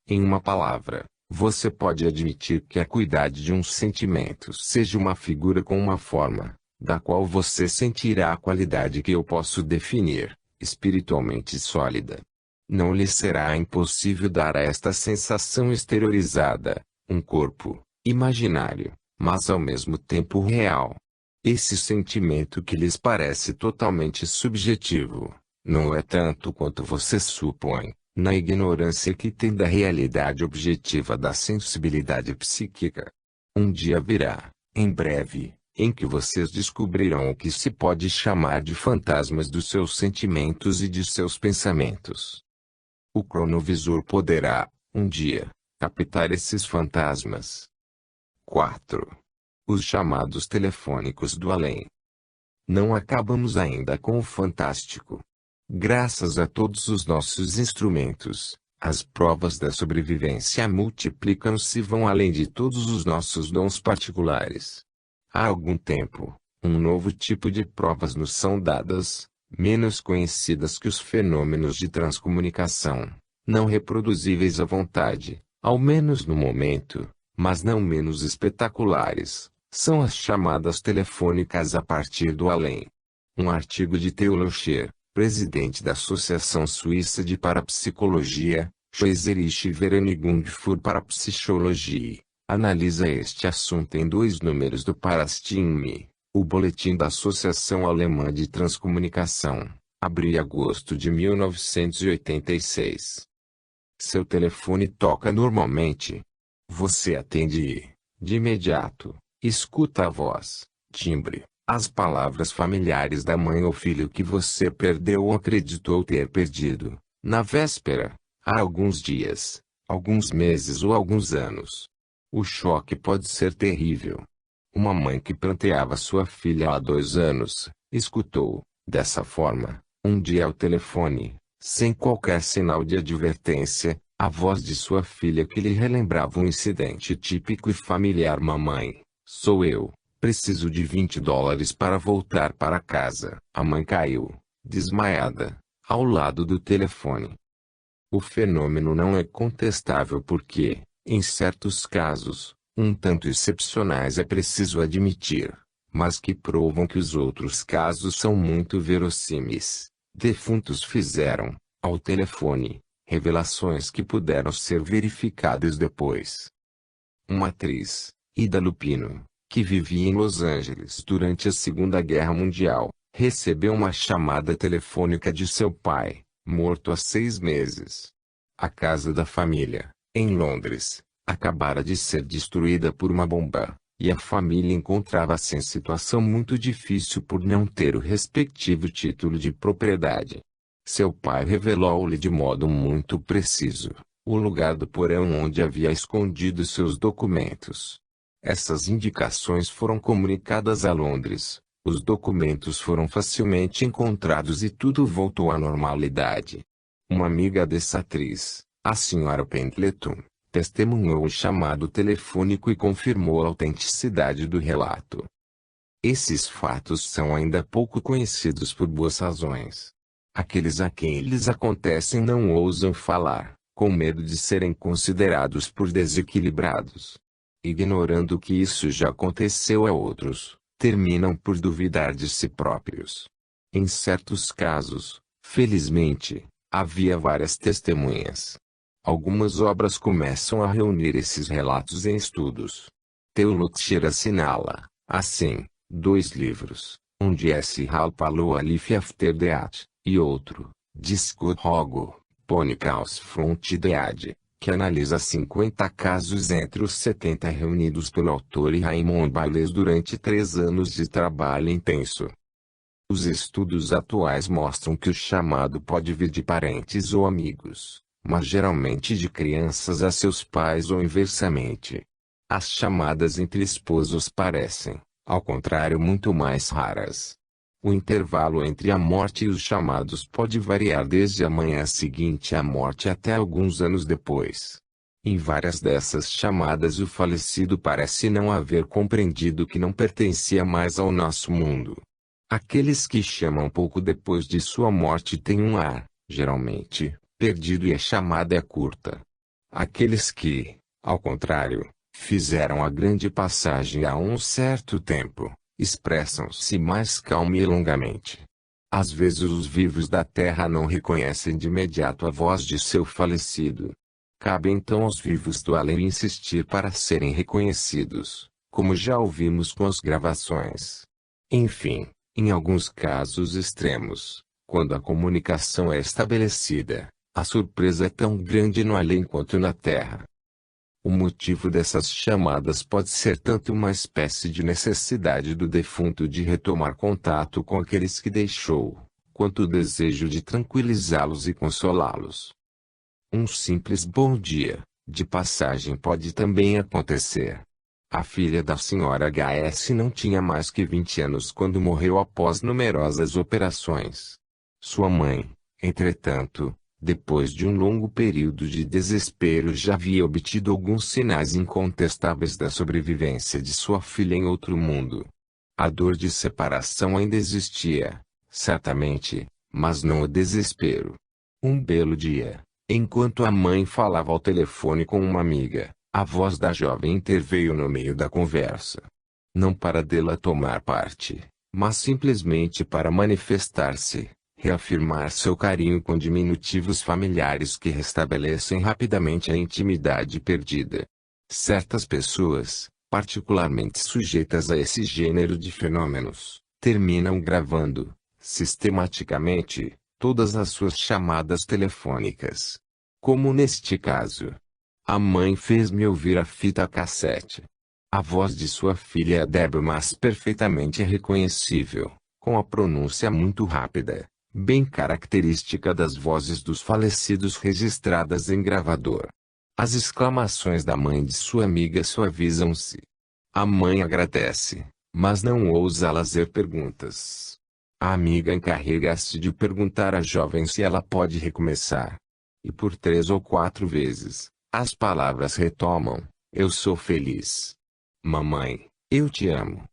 Em uma palavra, você pode admitir que a acuidade de um sentimento seja uma figura com uma forma, da qual você sentirá a qualidade que eu posso definir, espiritualmente sólida. Não lhe será impossível dar a esta sensação exteriorizada, um corpo, imaginário, mas ao mesmo tempo real. Esse sentimento que lhes parece totalmente subjetivo, não é tanto quanto você supõe, na ignorância que tem da realidade objetiva da sensibilidade psíquica. Um dia virá, em breve, em que vocês descobrirão o que se pode chamar de fantasmas dos seus sentimentos e de seus pensamentos. O cronovisor poderá, um dia, captar esses fantasmas. 4. Os chamados telefônicos do além. Não acabamos ainda com o fantástico. Graças a todos os nossos instrumentos, as provas da sobrevivência multiplicam-se e vão além de todos os nossos dons particulares. Há algum tempo, um novo tipo de provas nos são dadas, menos conhecidas que os fenômenos de transcomunicação, não reproduzíveis à vontade, ao menos no momento, mas não menos espetaculares. São as chamadas telefônicas a partir do além. Um artigo de Theo Locher, presidente da Associação Suíça de Parapsicologia, Schweizerliche Vereinigung für Parapsychologie, analisa este assunto em 2 números do Parastime, o Boletim da Associação Alemã de Transcomunicação, abril e agosto de 1986. Seu telefone toca normalmente. Você atende e, de imediato, escuta a voz, timbre, as palavras familiares da mãe ou filho que você perdeu ou acreditou ter perdido, na véspera, há alguns dias, alguns meses ou alguns anos. O choque pode ser terrível. Uma mãe que pranteava sua filha há 2 anos, escutou, dessa forma, um dia ao telefone, sem qualquer sinal de advertência, a voz de sua filha que lhe relembrava um incidente típico e familiar. Mamãe, sou eu, preciso de $20 para voltar para casa. A mãe caiu, desmaiada, ao lado do telefone. O fenômeno não é contestável porque, em certos casos, um tanto excepcionais é preciso admitir, mas que provam que os outros casos são muito verossímeis. Defuntos fizeram, ao telefone, revelações que puderam ser verificadas depois. Uma atriz, Ida Lupino, que vivia em Los Angeles durante a Segunda Guerra Mundial, recebeu uma chamada telefônica de seu pai, morto há 6 meses. A casa da família, em Londres, acabara de ser destruída por uma bomba, e a família encontrava-se em situação muito difícil por não ter o respectivo título de propriedade. Seu pai revelou-lhe de modo muito preciso o lugar do porão onde havia escondido seus documentos. Essas indicações foram comunicadas a Londres, os documentos foram facilmente encontrados e tudo voltou à normalidade. Uma amiga dessa atriz, a Sra. Pendleton, testemunhou o chamado telefônico e confirmou a autenticidade do relato. Esses fatos são ainda pouco conhecidos por boas razões. Aqueles a quem eles acontecem não ousam falar, com medo de serem considerados por desequilibrados. Ignorando que isso já aconteceu a outros, terminam por duvidar de si próprios. Em certos casos, felizmente, havia várias testemunhas. Algumas obras começam a reunir esses relatos em estudos. Theo Lutcher assinala, assim, 2 livros, um de S. Hal Palou Life After Death, e outro, de Scott Rogo, Ponycaus Front Dead, que analisa 50 casos entre os 70 reunidos pelo autor e Raymond Bailes durante 3 anos de trabalho intenso. Os estudos atuais mostram que o chamado pode vir de parentes ou amigos, mas geralmente de crianças a seus pais ou inversamente. As chamadas entre esposos parecem, ao contrário, muito mais raras. O intervalo entre a morte e os chamados pode variar desde a manhã seguinte à morte até alguns anos depois. Em várias dessas chamadas o falecido parece não haver compreendido que não pertencia mais ao nosso mundo. Aqueles que chamam pouco depois de sua morte têm um ar, geralmente, perdido e a chamada é curta. Aqueles que, ao contrário, fizeram a grande passagem há um certo tempo, expressam-se mais calma e longamente. Às vezes os vivos da terra não reconhecem de imediato a voz de seu falecido. Cabe então aos vivos do além insistir para serem reconhecidos, como já ouvimos com as gravações. Enfim, em alguns casos extremos, quando a comunicação é estabelecida, a surpresa é tão grande no além quanto na terra. O motivo dessas chamadas pode ser tanto uma espécie de necessidade do defunto de retomar contato com aqueles que deixou, quanto o desejo de tranquilizá-los e consolá-los. Um simples bom dia, de passagem, pode também acontecer. A filha da Sra. H.S. não tinha mais que 20 anos quando morreu após numerosas operações. Sua mãe, entretanto, depois de um longo período de desespero, já havia obtido alguns sinais incontestáveis da sobrevivência de sua filha em outro mundo. A dor de separação ainda existia, certamente, mas não o desespero. Um belo dia, enquanto a mãe falava ao telefone com uma amiga, a voz da jovem interveio no meio da conversa. Não para dela tomar parte, mas simplesmente para manifestar-se, Reafirmar seu carinho com diminutivos familiares que restabelecem rapidamente a intimidade perdida. Certas pessoas, particularmente sujeitas a esse gênero de fenômenos, terminam gravando, sistematicamente, todas as suas chamadas telefônicas. Como neste caso. A mãe fez-me ouvir a fita cassete. A voz de sua filha é débil mas perfeitamente reconhecível, com a pronúncia muito rápida, bem característica das vozes dos falecidos registradas em gravador. As exclamações da mãe de sua amiga suavizam-se. A mãe agradece, mas não ousa fazer perguntas. A amiga encarrega-se de perguntar à jovem se ela pode recomeçar. E por 3 ou 4 vezes, as palavras retomam: eu sou feliz. Mamãe, eu te amo.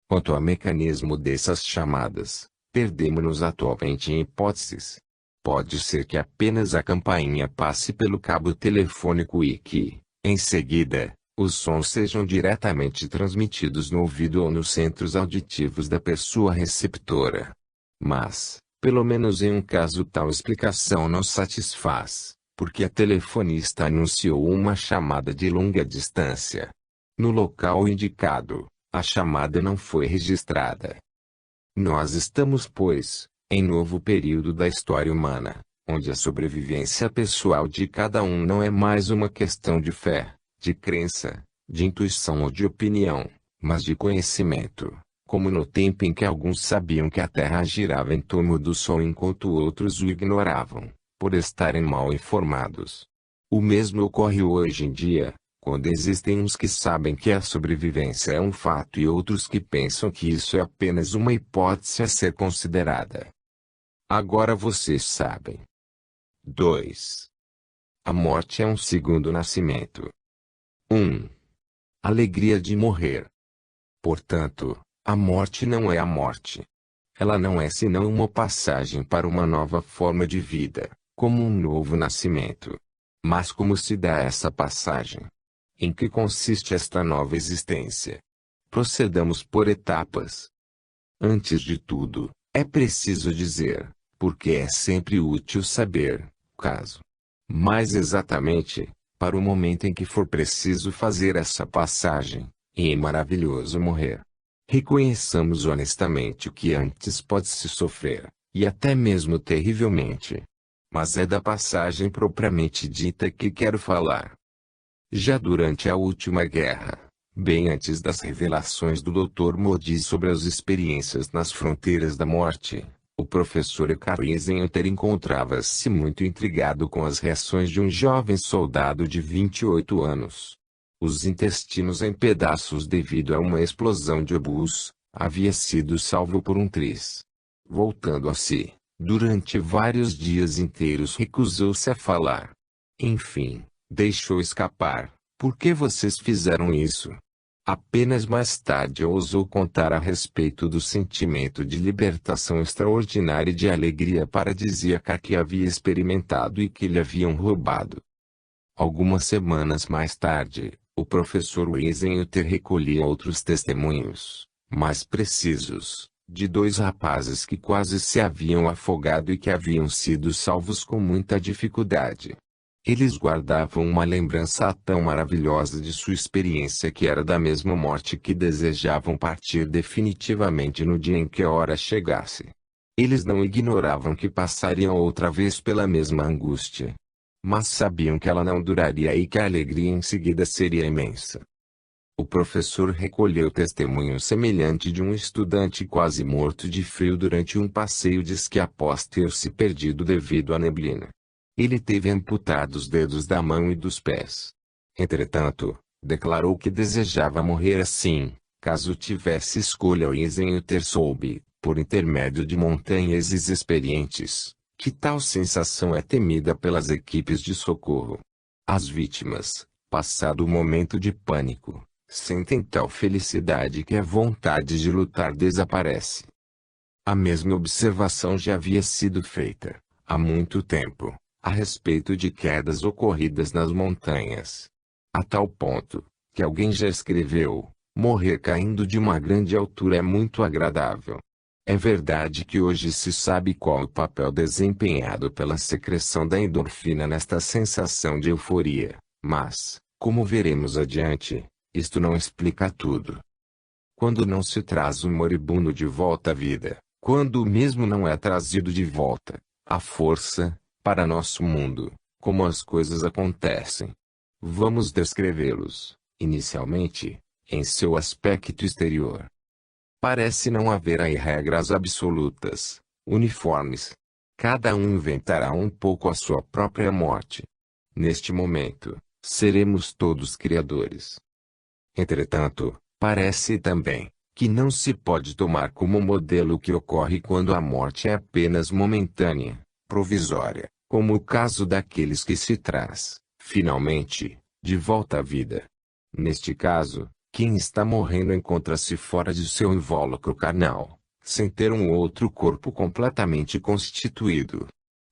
Quanto ao mecanismo dessas chamadas, perdemos-nos atualmente em hipóteses. Pode ser que apenas a campainha passe pelo cabo telefônico e que, em seguida, os sons sejam diretamente transmitidos no ouvido ou nos centros auditivos da pessoa receptora. Mas, pelo menos em um caso tal explicação não satisfaz, porque a telefonista anunciou uma chamada de longa distância. No local indicado, a chamada não foi registrada. Nós estamos, pois, em novo período da história humana, onde a sobrevivência pessoal de cada um não é mais uma questão de fé, de crença, de intuição ou de opinião, mas de conhecimento, como no tempo em que alguns sabiam que a Terra girava em torno do Sol enquanto outros o ignoravam, por estarem mal informados. O mesmo ocorre hoje em dia, quando existem uns que sabem que a sobrevivência é um fato e outros que pensam que isso é apenas uma hipótese a ser considerada. Agora vocês sabem. 2. A morte é um segundo nascimento. 1. Alegria de morrer. Portanto, a morte não é a morte. Ela não é senão uma passagem para uma nova forma de vida, como um novo nascimento. Mas como se dá essa passagem? Em que consiste esta nova existência? Procedamos por etapas. Antes de tudo, é preciso dizer, porque é sempre útil saber, caso. Mais exatamente, para o momento em que for preciso fazer essa passagem, e é maravilhoso morrer. Reconheçamos honestamente o que antes pode-se sofrer, e até mesmo terrivelmente. Mas é da passagem propriamente dita que quero falar. Já durante a última guerra, bem antes das revelações do Dr. Modi sobre as experiências nas fronteiras da morte, o professor Eckhart Eisenhower encontrava-se muito intrigado com as reações de um jovem soldado de 28 anos. Os intestinos em pedaços devido a uma explosão de obus, havia sido salvo por um tris. Voltando a si, durante vários dias inteiros recusou-se a falar. Enfim, deixou escapar: por que vocês fizeram isso? Apenas mais tarde ousou contar a respeito do sentimento de libertação extraordinária e de alegria paradisíaca que havia experimentado e que lhe haviam roubado. Algumas semanas mais tarde, o professor Eisenhower recolhia outros testemunhos, mais precisos, de 2 rapazes que quase se haviam afogado e que haviam sido salvos com muita dificuldade. Eles guardavam uma lembrança tão maravilhosa de sua experiência que era da mesma morte que desejavam partir definitivamente no dia em que a hora chegasse. Eles não ignoravam que passariam outra vez pela mesma angústia. Mas sabiam que ela não duraria e que a alegria em seguida seria imensa. O professor recolheu testemunho semelhante de um estudante quase morto de frio durante um passeio de esqui após ter se perdido devido à neblina. Ele teve amputados os dedos da mão e dos pés. Entretanto, declarou que desejava morrer assim, caso tivesse escolha. O Eisenhower soube, por intermédio de montanheses experientes, que tal sensação é temida pelas equipes de socorro. As vítimas, passado o momento de pânico, sentem tal felicidade que a vontade de lutar desaparece. A mesma observação já havia sido feita, há muito tempo, a respeito de quedas ocorridas nas montanhas. A tal ponto, que alguém já escreveu: morrer caindo de uma grande altura é muito agradável. É verdade que hoje se sabe qual o papel desempenhado pela secreção da endorfina nesta sensação de euforia, mas, como veremos adiante, isto não explica tudo. Quando não se traz o moribundo de volta à vida, quando o mesmo não é trazido de volta, à força, para nosso mundo, como as coisas acontecem. Vamos descrevê-los, inicialmente, em seu aspecto exterior. Parece não haver aí regras absolutas, uniformes. Cada um inventará um pouco a sua própria morte. Neste momento, seremos todos criadores. Entretanto, parece também que não se pode tomar como modelo o que ocorre quando a morte é apenas momentânea, provisória, como o caso daqueles que se traz, finalmente, de volta à vida. Neste caso, quem está morrendo encontra-se fora de seu invólucro carnal, sem ter um outro corpo completamente constituído.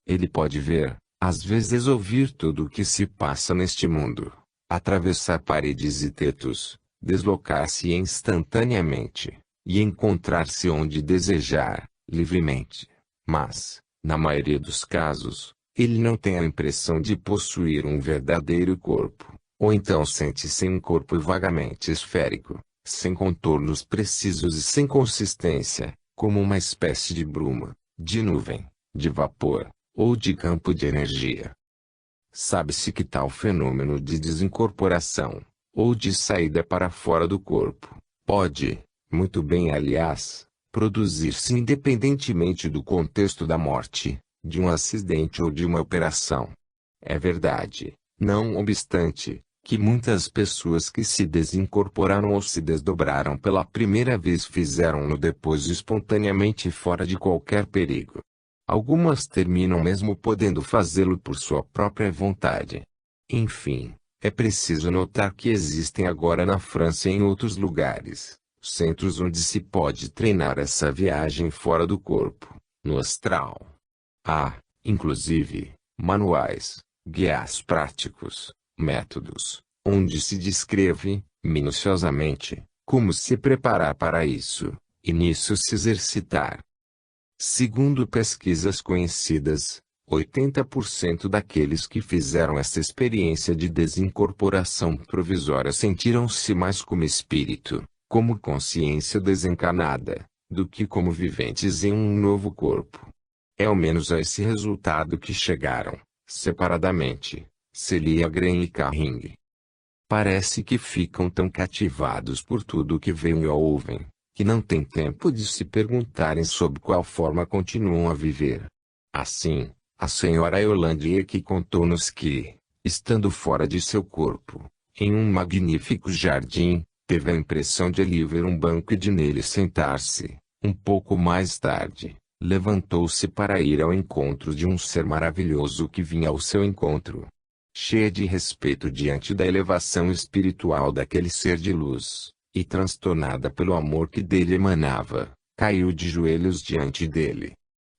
Ele pode ver, às vezes ouvir tudo o que se passa neste mundo, atravessar paredes e tetos, deslocar-se instantaneamente, e encontrar-se onde desejar, livremente. Mas, na maioria dos casos, ele não tem a impressão de possuir um verdadeiro corpo, ou então sente-se em um corpo vagamente esférico, sem contornos precisos e sem consistência, como uma espécie de bruma, de nuvem, de vapor, ou de campo de energia. Sabe-se que tal fenômeno de desincorporação, ou de saída para fora do corpo, pode, muito bem aliás, produzir-se independentemente do contexto da morte, de um acidente ou de uma operação. É verdade, não obstante, que muitas pessoas que se desincorporaram ou se desdobraram pela primeira vez fizeram-no depois espontaneamente fora de qualquer perigo. Algumas terminam mesmo podendo fazê-lo por sua própria vontade. Enfim, é preciso notar que existem agora na França e em outros lugares, centros onde se pode treinar essa viagem fora do corpo, no astral. Há, inclusive, manuais, guias práticos, métodos, onde se descreve, minuciosamente, como se preparar para isso, e nisso se exercitar. Segundo pesquisas conhecidas, 80% daqueles que fizeram essa experiência de desincorporação provisória sentiram-se mais como espírito, como consciência desencarnada, do que como viventes em um novo corpo. É ao menos a esse resultado que chegaram, separadamente, Celia Green e Carring. Parece que ficam tão cativados por tudo o que veem ou ouvem, que não têm tempo de se perguntarem sob qual forma continuam a viver. Assim, a senhora Yolande que contou-nos que, estando fora de seu corpo, em um magnífico jardim, teve a impressão de ali ver um banco e de nele sentar-se. Um pouco mais tarde, levantou-se para ir ao encontro de um ser maravilhoso que vinha ao seu encontro. Cheia de respeito diante da elevação espiritual daquele ser de luz, e transtornada pelo amor que dele emanava, caiu de joelhos diante dele.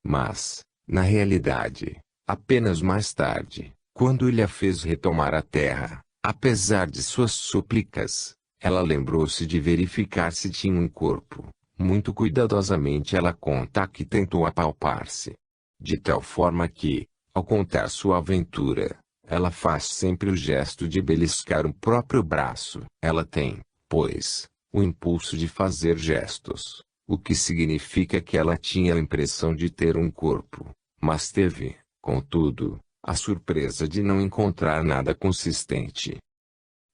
Mas, na realidade, apenas mais tarde, quando ele a fez retomar a terra, apesar de suas súplicas, ela lembrou-se de verificar se tinha um corpo. Muito cuidadosamente ela conta que tentou apalpar-se. De tal forma que, ao contar sua aventura, ela faz sempre o gesto de beliscar o próprio braço. Ela tem, pois, o impulso de fazer gestos, o que significa que ela tinha a impressão de ter um corpo, mas teve, contudo, a surpresa de não encontrar nada consistente.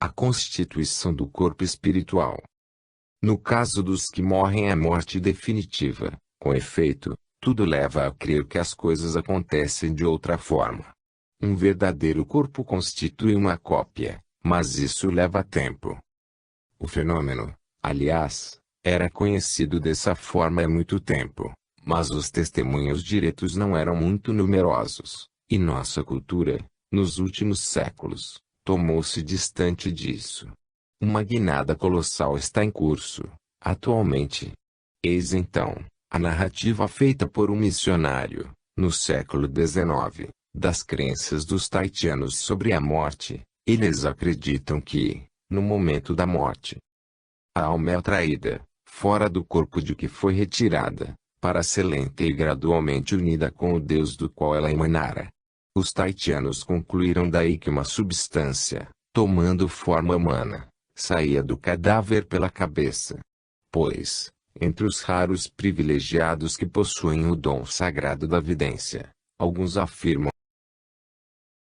A constituição do corpo espiritual. No caso dos que morrem a morte definitiva, com efeito, tudo leva a crer que as coisas acontecem de outra forma. Um verdadeiro corpo constitui uma cópia, mas isso leva tempo. O fenômeno, aliás, era conhecido dessa forma há muito tempo, mas os testemunhos diretos não eram muito numerosos, e nossa cultura, nos últimos séculos, tomou-se distante disso. Uma guinada colossal está em curso, atualmente. Eis então, a narrativa feita por um missionário, no século XIX, das crenças dos taitianos sobre a morte. Eles acreditam que, no momento da morte, a alma é atraída, fora do corpo de que foi retirada, para ser lenta e gradualmente unida com o Deus do qual ela emanara. Os taitianos concluíram daí que uma substância, tomando forma humana, saía do cadáver pela cabeça. Pois, entre os raros privilegiados que possuem o dom sagrado da vidência, alguns afirmam